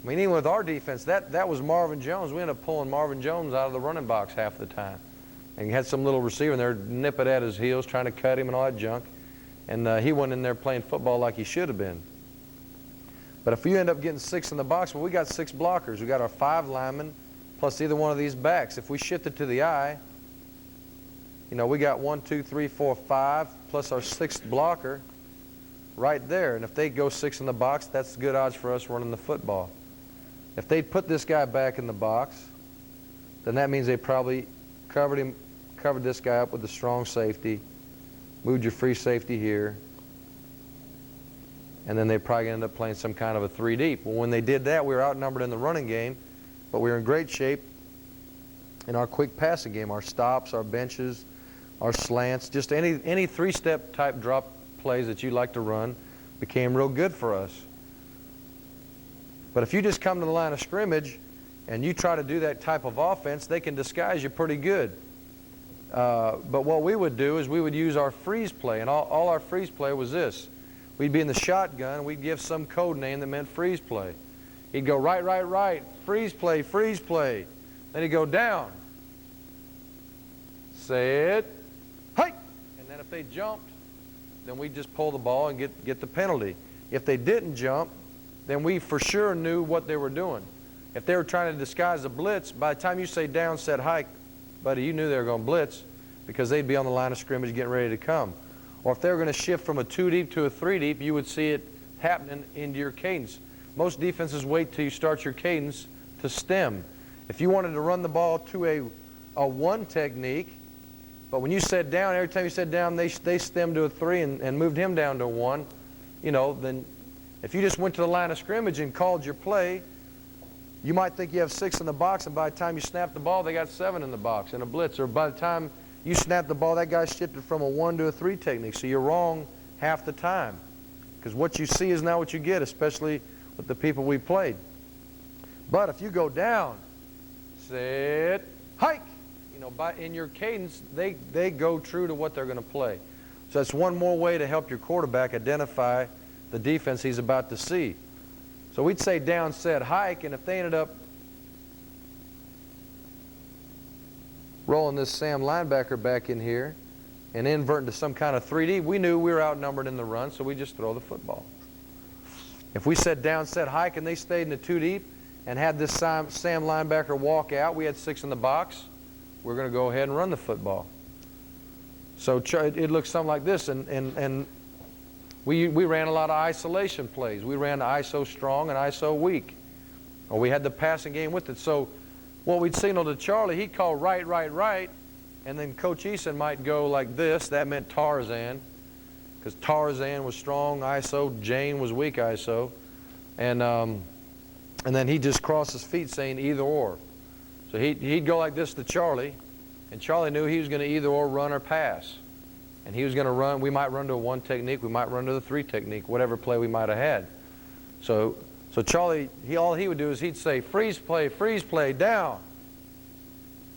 I mean, even with our defense, that was Marvin Jones. We ended up pulling Marvin Jones out of the running box half the time. And you had some little receiver in there nipping at his heels, trying to cut him and all that junk. And he went in there playing football like he should have been. But if you end up getting 6 in the box, well, we got 6 blockers. We got our 5 linemen plus either one of these backs. If we shift it to the eye, you know, we got 1, 2, 3, 4, 5 plus our 6th blocker right there. And if they go 6 in the box, that's good odds for us running the football. If they put this guy back in the box, then that means they probably covered this guy up with a strong safety, moved your free safety here, and then they probably end up playing some kind of a 3-deep. Well, when they did that, we were outnumbered in the running game, but we were in great shape in our quick passing game, our stops, our benches, our slants, just any 3-step type drop plays that you like to run became real good for us. But if you just come to the line of scrimmage and you try to do that type of offense, they can disguise you pretty good. But what we would do is we would use our freeze play, and all our freeze play was this. We'd be in the shotgun, we'd give some code name that meant freeze play. He'd go right, right, right, freeze play, freeze play. Then he'd go down. Say it, hike! And then if they jumped, then we'd just pull the ball and get the penalty. If they didn't jump, then we for sure knew what they were doing. If they were trying to disguise a blitz, by the time you say down, set, hike, buddy, you knew they were going to blitz because they'd be on the line of scrimmage getting ready to come. Or if they were going to shift from a 2-deep to a 3-deep, you would see it happening into your cadence. Most defenses wait till you start your cadence to stem. If you wanted to run the ball to a 1 technique, but when you said down, every time you said down, they stemmed to a 3 and moved him down to a 1, you know, then if you just went to the line of scrimmage and called your play, you might think you have 6 in the box, and by the time you snap the ball, they got 7 in the box in a blitz. Or by the time you snap the ball, that guy shifted from a 1 to a 3 technique. So you're wrong half the time. Because what you see is not what you get, especially with the people we played. But if you go down, set, hike, in your cadence, they go true to what they're going to play. So that's one more way to help your quarterback identify the defense he's about to see. So we'd say down, set, hike, and if they ended up rolling this Sam linebacker back in here and inverting to some kind of 3D, we knew we were outnumbered in the run, so we just throw the football. If we said down, set, hike, and they stayed in the 2 deep and had this Sam linebacker walk out, we had 6 in the box, we're going to go ahead and run the football. So it looks something like this, and we ran a lot of isolation plays. We ran the ISO strong and ISO weak, or we had the passing game with it. So what we'd signal to Charlie, he'd call right, right, right, and then Coach Eason might go like this. That meant Tarzan, because Tarzan was strong ISO, Jane was weak ISO, and then he'd just cross his feet saying either or. So he'd go like this to Charlie, and Charlie knew he was going to either or run or pass. And he was going to run. We might run to a 1 technique. We might run to the 3 technique, whatever play we might have had. So Charlie, all he would do is he'd say freeze play, down,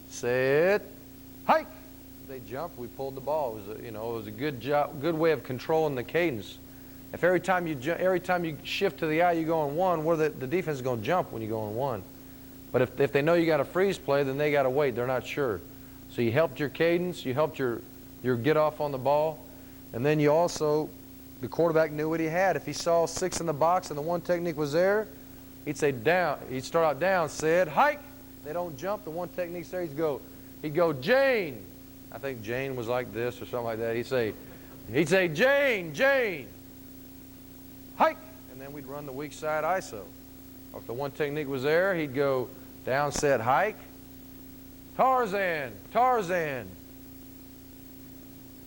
set, hike. They jumped. We pulled the ball. It was a good way of controlling the cadence. If every time you shift to the eye, you go on 1, the defense is going to jump when you go on 1. But if they know you got a freeze play, then they got to wait. They're not sure. So you helped your cadence. You helped your get off on the ball. And then you also, the quarterback knew what he had. If he saw 6 in the box and the 1 technique was there, he'd say down. He'd start out down, said hike. They don't jump. The 1 technique's there. He'd go Jane. I think Jane was like this or something like that. He'd say Jane, hike. And then we'd run the weak side ISO. Or if the 1 technique was there, he'd go down, set, hike. Tarzan,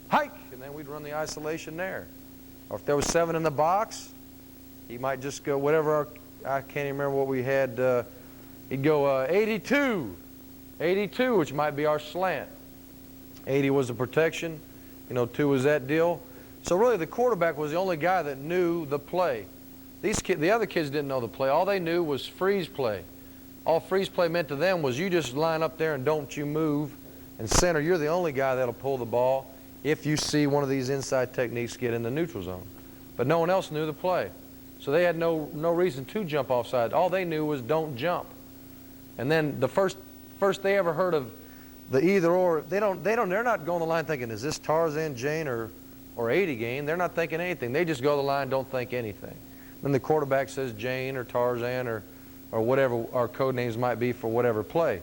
hike, and then we'd run the isolation there. Or if there was 7 in the box, he might just go whatever, I can't even remember what we had, he'd go 82, which might be our slant. 80 was the protection, 2 was that deal. So really the quarterback was the only guy that knew the play. The other kids didn't know the play. All they knew was freeze play. All freeze play meant to them was you just line up there and don't you move. And center, you're the only guy that'll pull the ball if you see one of these inside techniques get in the neutral zone. But no one else knew the play. So they had no reason to jump offside. All they knew was don't jump. And then the first they ever heard of the either or, they're not going to the line thinking, is this Tarzan, Jane, or 80 game? They're not thinking anything. They just go to the line, don't think anything. Then the quarterback says Jane or Tarzan or whatever our code names might be for whatever play.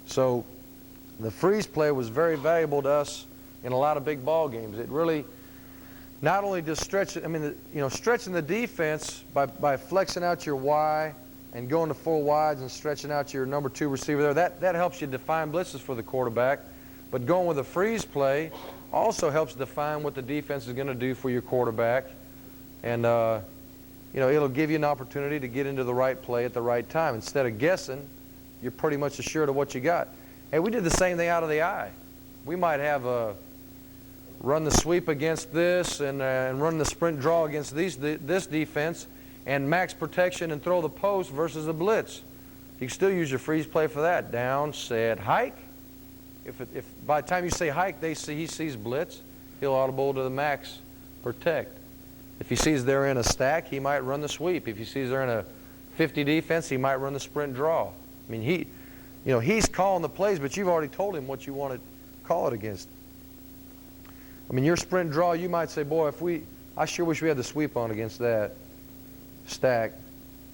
So the freeze play was very valuable to us in a lot of big ball games. It really not only just stretching the defense by flexing out your Y and going to full wides and stretching out your number 2 receiver there. That helps you define blitzes for the quarterback. But going with a freeze play also helps define what the defense is going to do for your quarterback. And it'll give you an opportunity to get into the right play at the right time. Instead of guessing, you're pretty much assured of what you got. And we did the same thing out of the eye. We might have run the sweep against this and run the sprint draw against this defense and max protection and throw the post versus the blitz. You can still use your freeze play for that. Down, set, hike. If by the time you say hike, he sees blitz, he'll audible to the max protect. If he sees they're in a stack, he might run the sweep. If he sees they're in a 50 defense, he might run the sprint draw. I mean, he's calling the plays, but you've already told him what you want to call it against. I mean, your sprint draw, you might say, boy, I sure wish we had the sweep on against that stack.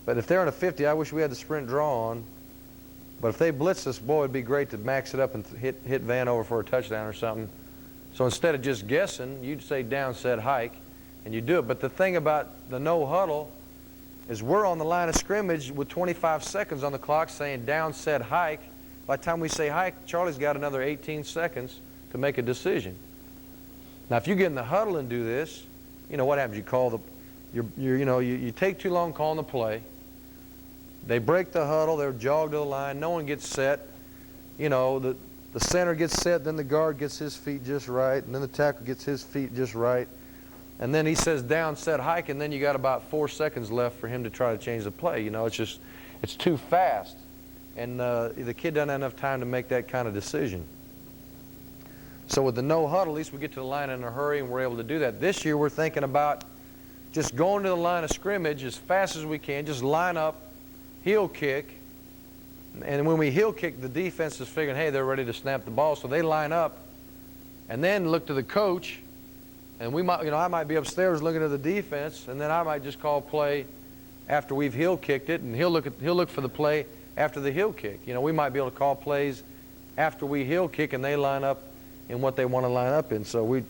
But if they're in a 50, I wish we had the sprint draw on. But if they blitz us, boy, it'd be great to max it up and hit Van over for a touchdown or something. So instead of just guessing, you'd say down, set, hike, and you do it. But the thing about the no huddle is we're on the line of scrimmage with 25 seconds on the clock saying down, set, hike. By the time we say hike, Charlie's got another 18 seconds to make a decision. Now, if you get in the huddle and do this, what happens? You call you take too long calling the play. They break the huddle. They're jogged to the line. No one gets set. The center gets set. Then the guard gets his feet just right. And then the tackle gets his feet just right. And then he says down, set, hike, and then you got about 4 seconds left for him to try to change the play. You know, it's too fast. And the kid doesn't have enough time to make that kind of decision. So with the no huddle, at least we get to the line in a hurry and we're able to do that. This year we're thinking about just going to the line of scrimmage as fast as we can, just line up, heel kick. And when we heel kick, the defense is figuring, hey, they're ready to snap the ball. So they line up and then look to the coach. And we might, I might be upstairs looking at the defense, and then I might just call play after we've heel kicked it, and he'll look for the play after the heel kick. We might be able to call plays after we heel kick, and they line up in what they want to line up in. So we're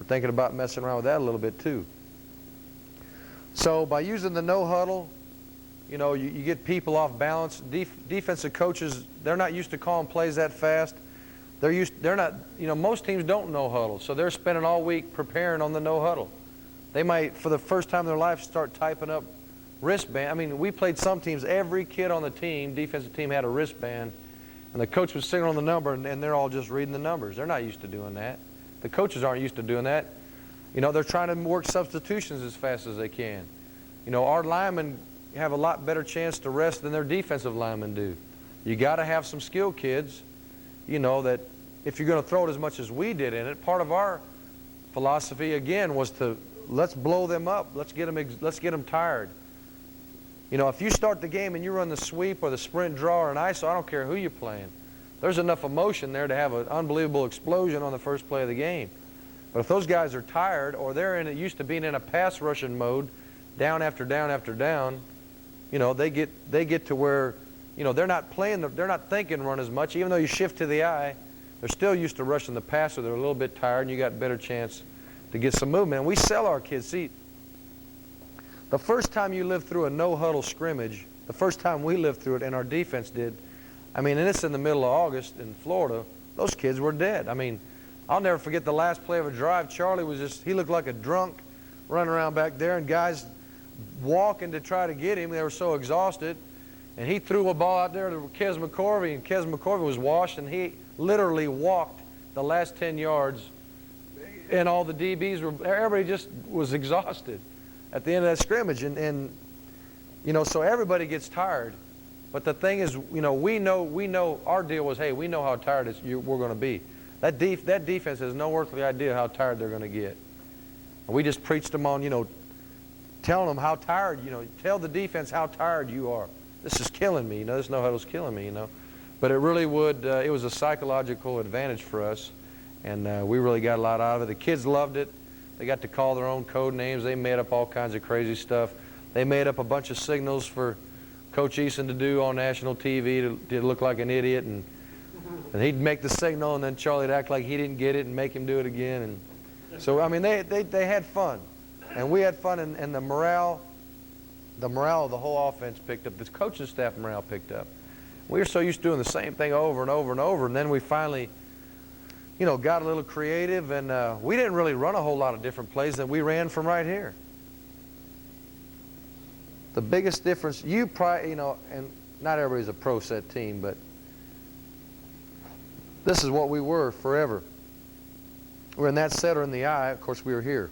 thinking about messing around with that a little bit too. So by using the no huddle, you get people off balance. Defensive coaches, they're not used to calling plays that fast. They're not, most teams don't no huddle, so they're spending all week preparing on the no huddle. They might, for the first time in their life, start typing up wristband. I mean, we played some teams, every kid on the team, defensive team, had a wristband, and the coach was signaling the number, and they're all just reading the numbers. They're not used to doing that. The coaches aren't used to doing that. They're trying to work substitutions as fast as they can. Our linemen have a lot better chance to rest than their defensive linemen do. You got to have some skilled kids, that if you're going to throw it as much as we did in it, part of our philosophy, again, was to let's blow them up. Let's get them tired. If you start the game and you run the sweep or the sprint draw or an ISO, I don't care who you're playing. There's enough emotion there to have an unbelievable explosion on the first play of the game. But if those guys are tired, or they're used to being in a pass rushing mode, down after down after down, they get to where they're not thinking run as much. Even though you shift to the eye, they're still used to rushing the passer. They're a little bit tired, and you got a better chance to get some movement. And we sell our kids. See, the first time you live through a no-huddle scrimmage, the first time we lived through it, and our defense did, and it's in the middle of August in Florida, those kids were dead. I'll never forget the last play of a drive. Charlie he looked like a drunk running around back there, and guys walking to try to get him. They were so exhausted. And he threw a ball out there to Kes McCorvey, and Kes McCorvey was washed, and he literally walked the last 10 yards, and all the DBs everybody just was exhausted at the end of that scrimmage. And so everybody gets tired. But the thing is, we know our deal was, hey, we know how tired we're going to be. That defense has no earthly idea how tired they're going to get. And we just preached them on, telling them how tired, tell the defense how tired you are. This is killing me, this no huddle's killing me, But it really it was a psychological advantage for us, and we really got a lot out of it. The kids loved it. They got to call their own code names. They made up all kinds of crazy stuff. They made up a bunch of signals for Coach Eason to do on national TV to look like an idiot, and he'd make the signal, and then Charlie'd act like he didn't get it and make him do it again. And so, they had fun, and we had fun, and the morale of the whole offense picked up. The coaching staff morale picked up. We were so used to doing the same thing over and over and over, and then we finally, got a little creative, and we didn't really run a whole lot of different plays than we ran from right here. The biggest difference, and not everybody's a pro set team, but this is what we were forever. We're in that set or in the eye. Of course, we were here.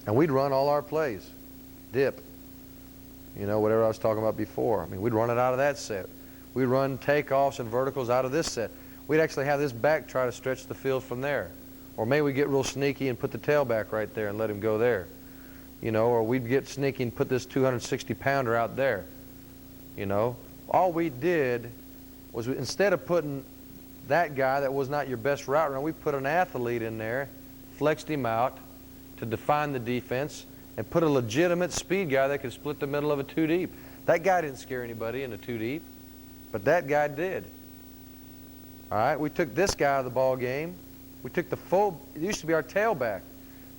And we'd run all our plays. Dip. Whatever I was talking about before. We'd run it out of that set. We'd run takeoffs and verticals out of this set. We'd actually have this back try to stretch the field from there. Or maybe we'd get real sneaky and put the tailback right there and let him go there. Or we'd get sneaky and put this 260-pounder out there. All we did was instead of putting that guy that was not your best route runner, we put an athlete in there, flexed him out to define the defense, and put a legitimate speed guy that could split the middle of a two deep. That guy didn't scare anybody in a two deep, but that guy did. All right, we took this guy out of the ball game. We took the it used to be our tailback,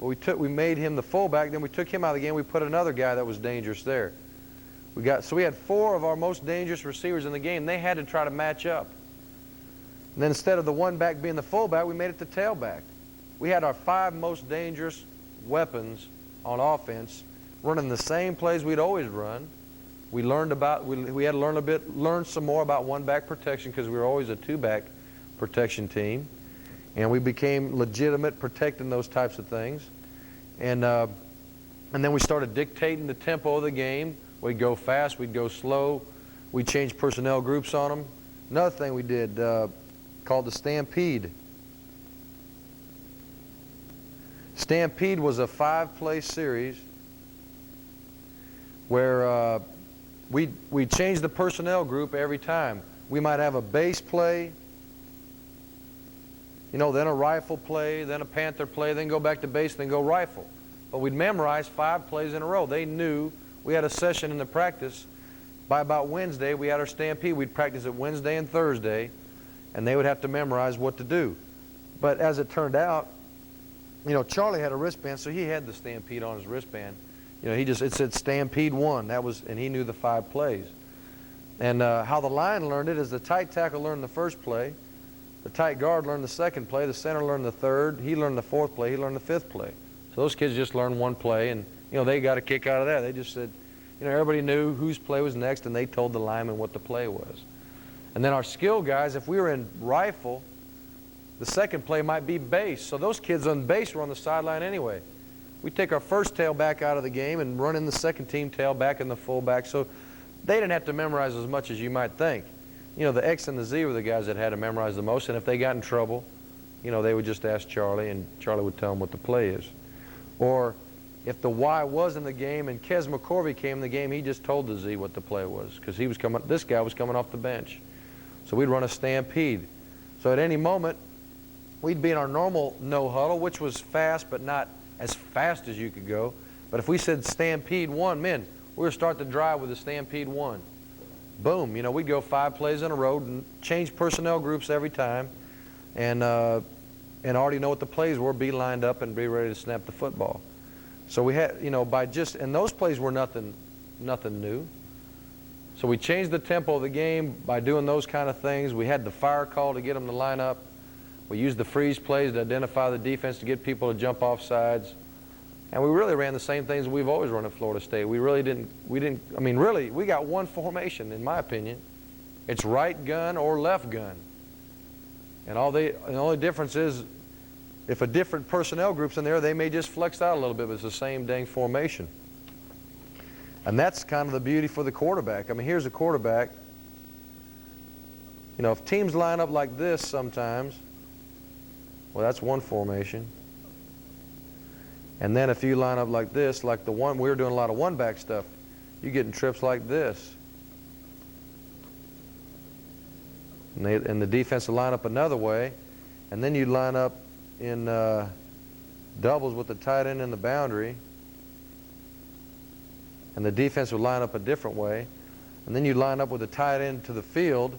but we made him the fullback. Then we took him out of the game. We put another guy that was dangerous there. So we had 4 of our most dangerous receivers in the game. They had to try to match up. And then instead of the one back being the fullback, we made it the tailback. We had our 5 most dangerous weapons on offense running the same plays we'd always run. We learned we had to learn some more about one-back protection because we were always a 2-back protection team. And we became legitimate protecting those types of things. And then we started dictating the tempo of the game. We'd go fast, we'd go slow. We'd change personnel groups on them. Another thing we did called the Stampede. Stampede was a 5-play series where we changed the personnel group every time. We might have a base play, then a rifle play, then a Panther play, then go back to base, then go rifle. But we'd memorize 5 plays in a row. They knew we had a session in the practice. By about Wednesday, we had our Stampede. We'd practice it Wednesday and Thursday, and they would have to memorize what to do. But as it turned out, Charlie had a wristband, so he had the Stampede on his wristband. It said Stampede 1. And he knew the 5 plays. And how the line learned it is the tight tackle learned the first play, the tight guard learned the second play, the center learned the third, he learned the 4th play, he learned the 5th play. So those kids just learned 1 play, and they got a kick out of that. They just said, everybody knew whose play was next, and they told the lineman what the play was. And then our skill guys, if we were in rifle, the second play might be base. So those kids on base were on the sideline anyway. We take our first tailback out of the game and run in the second team tailback and the fullback. So they didn't have to memorize as much as you might think. The X and the Z were the guys that had to memorize the most, and if they got in trouble, they would just ask Charlie, and Charlie would tell them what the play is. Or if the Y was in the game and Kes McCorvey came in the game, he just told the Z what the play was, because this guy was coming off the bench. So we'd run a Stampede. So at any moment, we'd be in our normal no huddle, which was fast, but not as fast as you could go. But if we said Stampede 1, men, we would start the drive with a Stampede 1. Boom, we'd go 5 plays in a row and change personnel groups every time, and already know what the plays were, be lined up and be ready to snap the football. So we had, and those plays were nothing new. So we changed the tempo of the game by doing those kind of things. We had the fire call to get them to line up. We used the freeze plays to identify the defense to get people to jump off sides. And we really ran the same things we've always run at Florida State. We got one formation, in my opinion. It's right gun or left gun. And the only difference is if a different personnel group's in there, they may just flex out a little bit, but it's the same dang formation. And that's kind of the beauty for the quarterback. Here's a quarterback. If teams line up like this sometimes, well, that's one formation. And then if you line up like this, like the one, we were doing a lot of one-back stuff, you're getting trips like this. And the defense will line up another way, and then you line up in doubles with the tight end in the boundary, and the defense would line up a different way, and then you line up with the tight end to the field,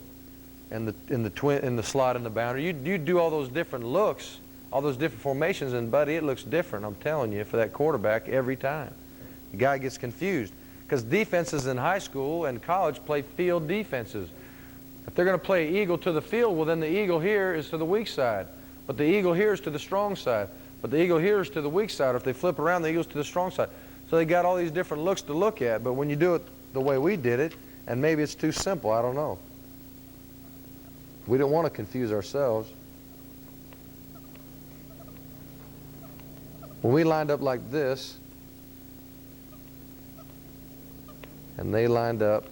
and in the slot in the boundary. You do all those different looks, all those different formations, and buddy, it looks different. I'm telling you, for that quarterback every time. The guy gets confused because defenses in high school and college play field defenses. If they're going to play eagle to the field, well, then the eagle here is to the weak side. But the eagle here is to the strong side. But the eagle here is to the weak side. Or if they flip around, the eagle's to the strong side. So they got all these different looks to look at. But when you do it the way we did it, and maybe it's too simple, I don't know. We don't want to confuse ourselves. When we lined up like this, and they lined up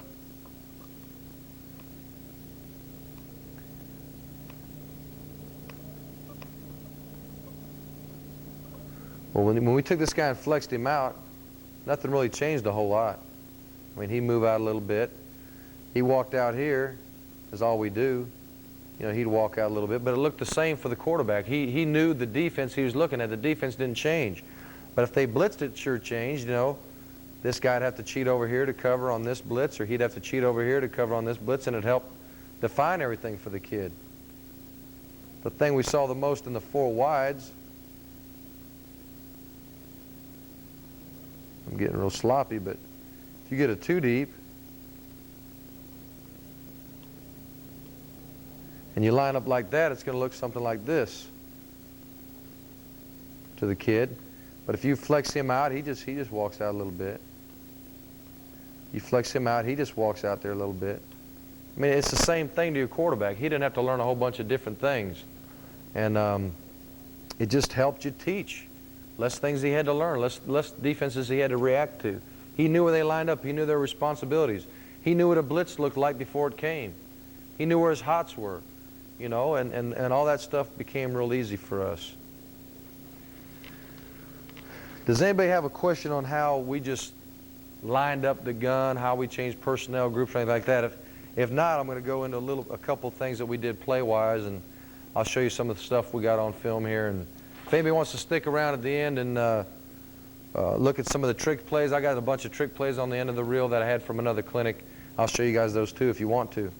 well, when we took this guy and flexed him out, nothing really changed a whole lot. He'd move out a little bit. He walked out here, is all we do. He'd walk out a little bit, but it looked the same for the quarterback. He knew the defense he was looking at. The defense didn't change. But if they blitzed, it sure changed. This guy'd have to cheat over here to cover on this blitz, or he'd have to cheat over here to cover on this blitz, and it helped define everything for the kid. The thing we saw the most in the 4 wides, I'm getting real sloppy, but if you get a 2 deep, and you line up like that, it's going to look something like this to the kid. But if you flex him out, he just walks out a little bit. You flex him out, he just walks out there a little bit. It's the same thing to your quarterback. He didn't have to learn a whole bunch of different things. And it just helped you teach. Less things he had to learn, less defenses he had to react to. He knew where they lined up. He knew their responsibilities. He knew what a blitz looked like before it came. He knew where his hots were, you know, and all that stuff became real easy for us. Does anybody have a question on how we just lined up the gun, how we changed personnel groups, or anything like that? If not, I'm going to go into a couple things that we did play-wise, and I'll show you some of the stuff we got on film here. And if anybody wants to stick around at the end and look at some of the trick plays, I got a bunch of trick plays on the end of the reel that I had from another clinic. I'll show you guys those too if you want to.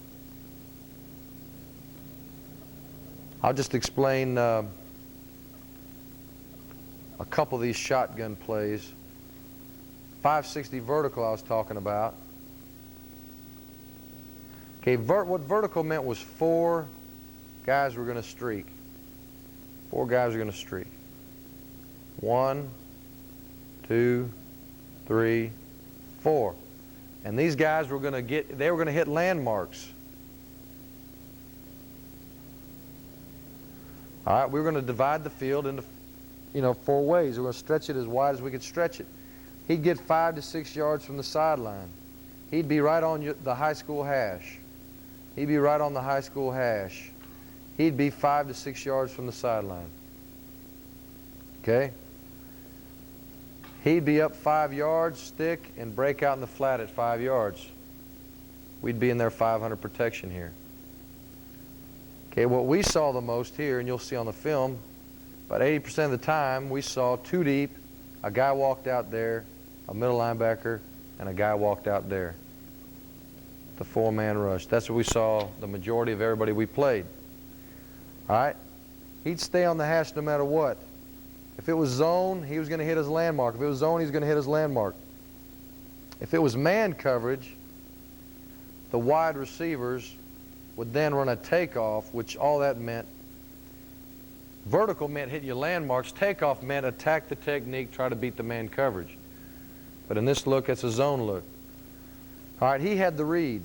I'll just explain a couple of these shotgun plays. 560 vertical I was talking about. Okay, what vertical meant was 4 guys were going to streak. 4 guys are going to streak. 1, 2, 3, 4. And these guys were going to hit landmarks. All right, we were going to divide the field into, 4 ways. We're going to stretch it as wide as we could stretch it. He'd get 5 to 6 yards from the sideline. He'd be right on the high school hash. He'd be right on the high school hash. He'd be 5 to 6 yards from the sideline. Okay? He'd be up 5 yards, stick, and break out in the flat at 5 yards. We'd be in their 500 protection here. Okay, what we saw the most here, and you'll see on the film, about 80% of the time we saw 2 deep, a guy walked out there, a middle linebacker, and a guy walked out there. The 4-man rush. That's what we saw the majority of everybody we played. All right? He'd stay on the hash no matter what. If it was zone, he was going to hit his landmark. If it was zone, he was going to hit his landmark. If it was man coverage, the wide receivers would then run a takeoff, which all that meant, vertical meant hit your landmarks. Takeoff meant attack the technique, try to beat the man coverage. But in this look, it's a zone look. All right, he had the read.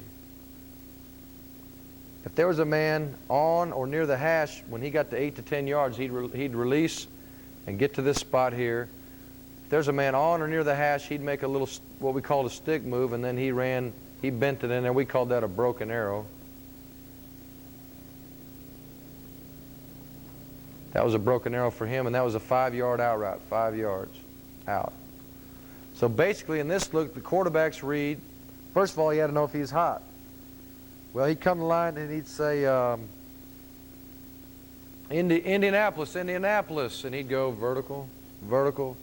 If there was a man on or near the hash, when he got to 8 to 10 yards, he'd release and get to this spot here. If there's a man on or near the hash, he'd make a little, what we called a stick move, and then he bent it in there. We called that a broken arrow. That was a broken arrow for him, and that was a 5-yard out route, 5 yards out. So basically in this look, the quarterback's read, first of all, he had to know if he's hot. Well, he'd come to the line and he'd say, Indianapolis, Indianapolis, and he'd go vertical, vertical.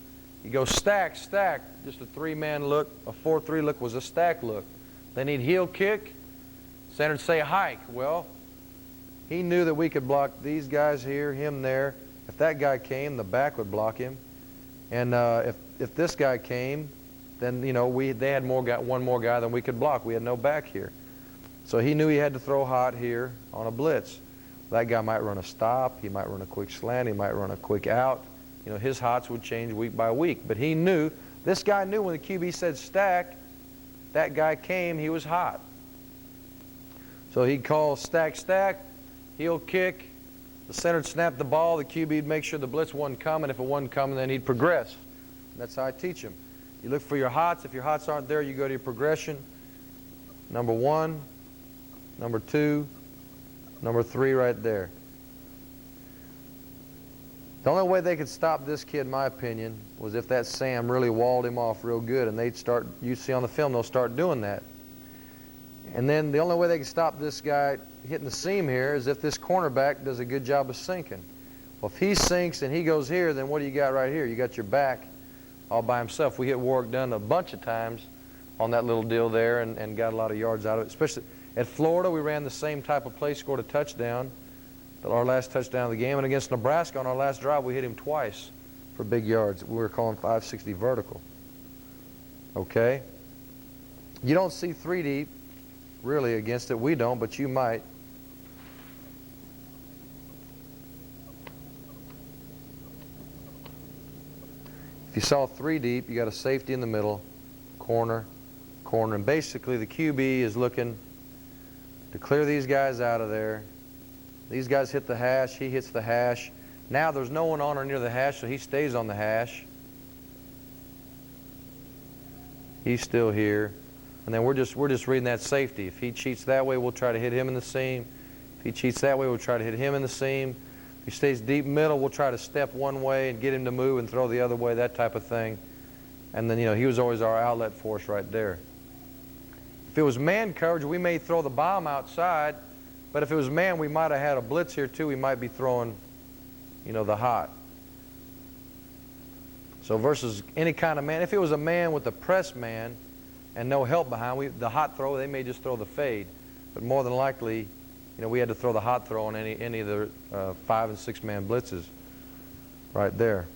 He'd go stack, stack, just a 3-man look. A 4-3 look was a stack look. Then he'd heel kick, center would say hike. Well, he knew that we could block these guys here, him there. If that guy came, the back would block him. And if this guy came, then they had one more guy than we could block. We had no back here. So he knew he had to throw hot here on a blitz. That guy might run a stop, he might run a quick slant, he might run a quick out. His hots would change week by week. But he knew, this guy knew when the QB said stack, that guy came, he was hot. So he'd call stack, stack, heel kick, the center would snap the ball, the QB would make sure the blitz wasn't coming. If it wasn't coming, then he'd progress. And that's how I teach him. You look for your hots. If your hots aren't there, you go to your progression. Number 1, number 2, number 3 right there. The only way they could stop this kid, in my opinion, was if that Sam really walled him off real good, and they'd start, you see on the film, they'll start doing that. And then the only way they can stop this guy hitting the seam here is if this cornerback does a good job of sinking. Well, if he sinks and he goes here, then what do you got right here? You got your back all by himself. We hit Warwick Dunn a bunch of times on that little deal there and got a lot of yards out of it. Especially at Florida, we ran the same type of play, scored a touchdown, our last touchdown of the game. And against Nebraska on our last drive, we hit him twice for big yards. We were calling 560 vertical. Okay? You don't see 3 deep really against it. We don't, but you might. If you saw 3 deep, you got a safety in the middle, corner, corner, and basically the QB is looking to clear these guys out of there These guys hit the hash. He hits the hash. Now there's no one on or near the hash, so he stays on the hash. He's still here. And then we're just reading that safety. If he cheats that way, we'll try to hit him in the seam. If he cheats that way, we'll try to hit him in the seam. If he stays deep middle, we'll try to step one way and get him to move and throw the other way, that type of thing. And then, he was always our outlet for us right there. If it was man coverage, we may throw the bomb outside. But if it was man, we might have had a blitz here too. We might be throwing, the hot. So versus any kind of man. If it was a man with a press man and no help behind, the hot throw, they may just throw the fade. But more than likely, we had to throw the hot throw on any of the 5- and 6-man blitzes right there.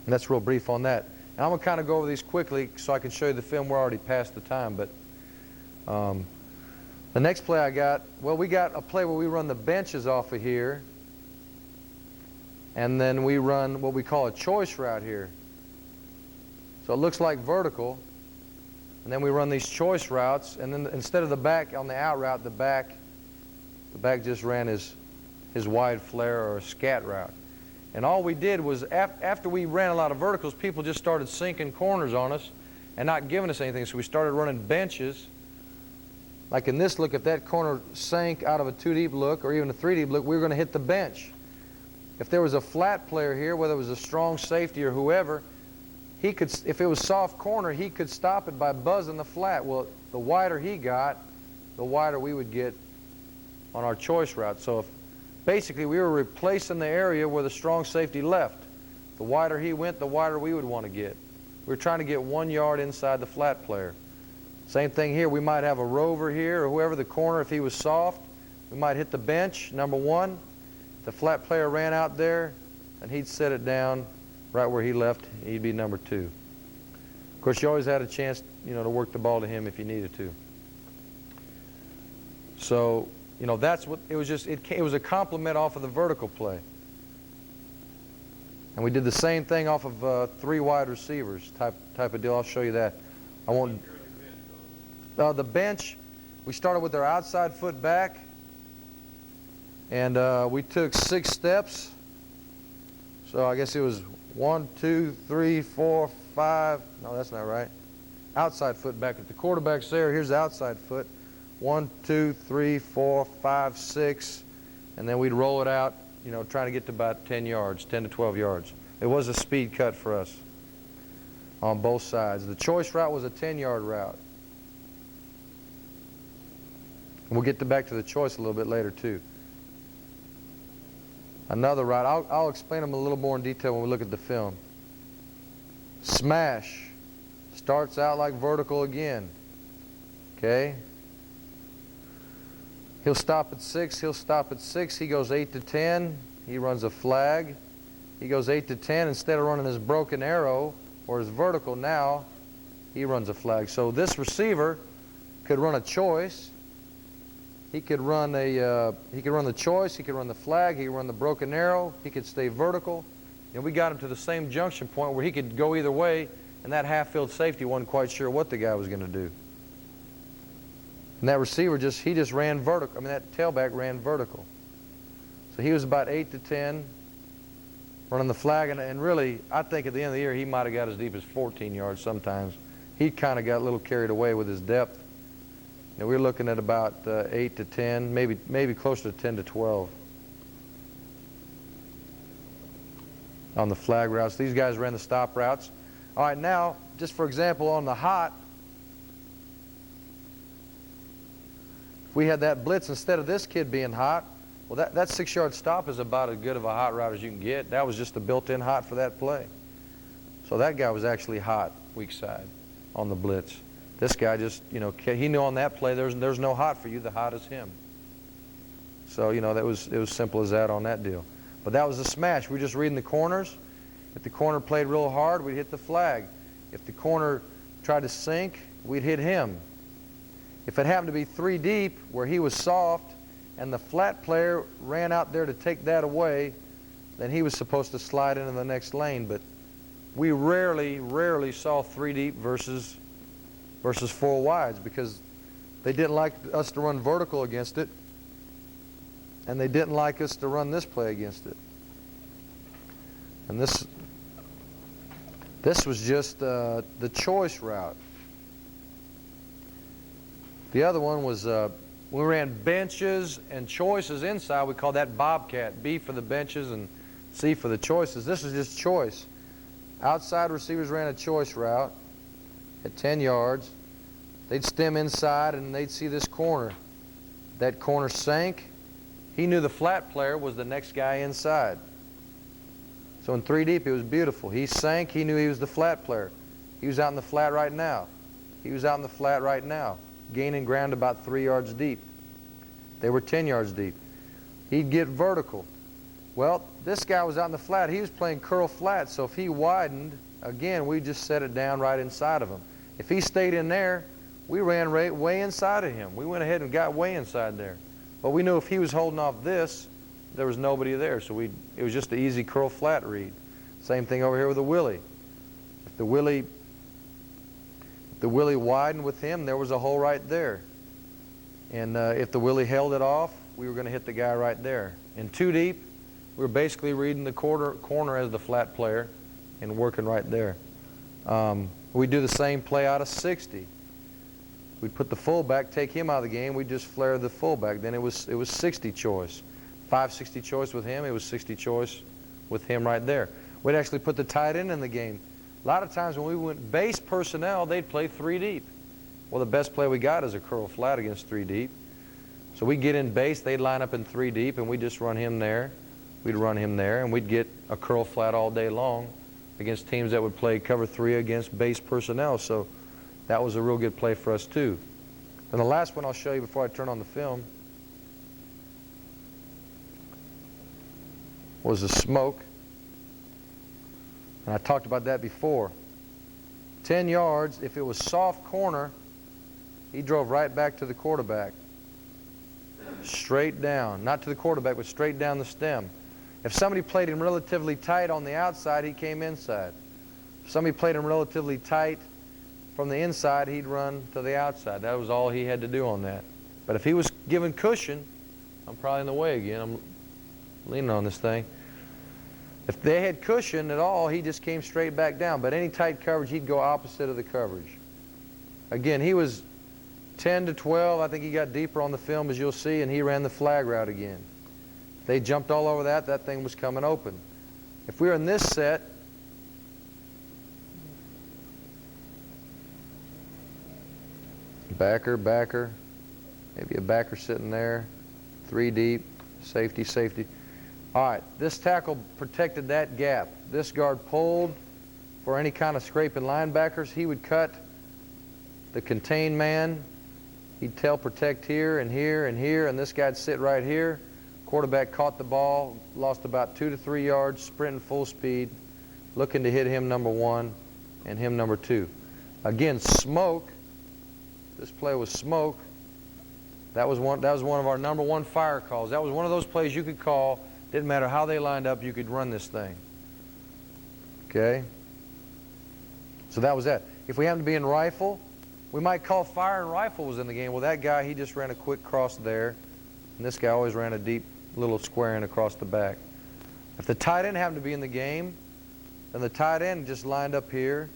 And that's real brief on that. And I'm going to kind of go over these quickly so I can show you the film. We're already past the time. But the next play I got, we got a play where we run the benches off of here. And then we run what we call a choice route here. So it looks like vertical. And then we run these choice routes. And then instead of the back on the out route, the back just ran his wide flare or a scat route. And all we did was, after we ran a lot of verticals, people just started sinking corners on us and not giving us anything. So we started running benches. Like in this look, if that corner sank out of a 2-deep look or even a 3-deep look, we were going to hit the bench. If there was a flat player here, whether it was a strong safety or whoever, he could, if it was soft corner, he could stop it by buzzing the flat. Well, the wider he got, the wider we would get on our choice route. So if basically we were replacing the area where the strong safety left. The wider he went, the wider we would want to get. We were trying to get 1 yard inside the flat player. Same thing here. We might have a rover here or whoever the corner, if he was soft, we might hit the bench, number 1. The flat player ran out there, and he'd set it down right where he left. He'd be number 2. Of course, you always had a chance, to work the ball to him if you needed to. So, that's what it was. It was a complement off of the vertical play. And we did the same thing off of 3 wide receivers type of deal. I'll show you that. I won't. The bench, we started with our outside foot back. And we took 6 steps. So I guess it was 1, 2, 3, 4, 5. No, that's not right. Outside foot back. If the quarterback's there, here's the outside foot. 1, 2, 3, 4, 5, 6. And then we'd roll it out, trying to get to about 10 yards, 10 to 12 yards. It was a speed cut for us on both sides. The choice route was a 10-yard route. And we'll get back to the choice a little bit later, too. Another route. I'll explain them a little more in detail when we look at the film. Smash. Starts out like vertical again. Okay? He'll stop at 6. He'll stop at 6. He goes 8 to 10. He runs a flag. He goes 8 to 10. Instead of running his broken arrow or his vertical, now he runs a flag. So this receiver could run a choice. He could run the choice, he could run the flag, he could run the broken arrow, he could stay vertical. And we got him to the same junction point where he could go either way, and that half-field safety wasn't quite sure what the guy was going to do. And that receiver he just ran vertical. I mean, that tailback ran vertical. So he was about 8 to 10 running the flag, and really, I think at the end of the year, he might have got as deep as 14 yards sometimes. He kind of got a little carried away with his depth. And we're looking at about 8 to 10, maybe closer to 10 to 12 on the flag routes. These guys ran the stop routes. All right, now, just for example, on the hot, if we had that blitz instead of this kid being hot, well, that 6-yard stop is about as good of a hot route as you can get. That was just a built-in hot for that play. So that guy was actually hot, weak side, on the blitz. This guy just, he knew on that play there's no hot for you. The hot is him. So, it was simple as that on that deal. But that was a smash. We were just reading the corners. If the corner played real hard, we'd hit the flag. If the corner tried to sink, we'd hit him. If it happened to be 3 deep where he was soft and the flat player ran out there to take that away, then he was supposed to slide into the next lane. But we rarely saw 3 deep versus 4 wides because they didn't like us to run vertical against it. and they didn't like us to run this play against it. And this was just the choice route. The other one was we ran benches and choices inside. We call that Bobcat. B for the benches and C for the choices. This is just choice. Outside receivers ran a choice route at 10 yards. They'd stem inside and they'd see this corner. That corner sank. He knew the flat player was the next guy inside. So in 3 deep, it was beautiful. He sank. He knew he was the flat player. He was out in the flat right now. He was out in the flat right now, gaining ground about 3 yards deep. They were 10 yards deep. He'd get vertical. Well, this guy was out in the flat. He was playing curl flat, so if he widened, again, we just set it down right inside of him. If he stayed in there, we ran way inside of him. We went ahead and got way inside there. But we knew if he was holding off this, there was nobody there, so it was just an easy curl flat read. Same thing over here with the Willie. If the Willie widened with him, there was a hole right there. And if the Willie held it off, we were going to hit the guy right there. In 2 deep, we were basically reading the corner as the flat player and working right there. We'd do the same play out of 60. We'd put the fullback, take him out of the game. We'd just flare the fullback. Then it was 60 choice. 5-60 choice with him. It was 60 choice with him right there. We'd actually put the tight end in the game. A lot of times when we went base personnel, they'd play 3 deep. Well, the best play we got is a curl flat against 3 deep. So we'd get in base, they'd line up in 3 deep, and we'd just run him there. We'd run him there, and we'd get a curl flat all day long against teams that would play cover 3 against base personnel. So that was a real good play for us too. And the last one I'll show you before I turn on the film was the smoke. And I talked about that before. 10 yards, if it was soft corner, he drove right back to the quarterback. Straight down. Not to the quarterback, but straight down the stem. If somebody played him relatively tight on the outside, he came inside. If somebody played him relatively tight from the inside, he'd run to the outside. That was all he had to do on that. But if he was given cushion, I'm probably in the way again. I'm leaning on this thing. If they had cushion at all, he just came straight back down. But any tight coverage, he'd go opposite of the coverage. Again, he was 10 to 12. I think he got deeper on the film, as you'll see, and he ran the flag route again. If they jumped all over that, that thing was coming open. If we were in this set, backer, maybe a backer sitting there, 3 deep, safety, safety. All right, this tackle protected that gap. This guard pulled for any kind of scraping linebackers. He would cut the contained man. He'd tail protect here and here and here, and this guy'd sit right here. Quarterback caught the ball, lost about 2 to 3 yards, sprinting full speed, looking to hit him number 1 and him number 2. Again, smoke. This play was smoke. That was one of our number 1 fire calls. That was one of those plays you could call. Didn't matter how they lined up, you could run this thing. Okay? So that was that. If we happened to be in rifle, we might call fire and rifle was in the game. Well, that guy, he just ran a quick cross there. And this guy always ran a deep little square in across the back. If the tight end happened to be in the game, then the tight end just lined up here,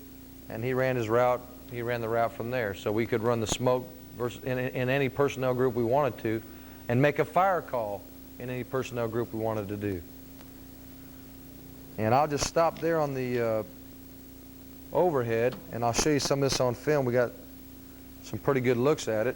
and he ran his route. He ran the route from there. So we could run the smoke in any personnel group we wanted to and make a fire call in any personnel group we wanted to do. And I'll just stop there on the overhead, and I'll show you some of this on film. We got some pretty good looks at it.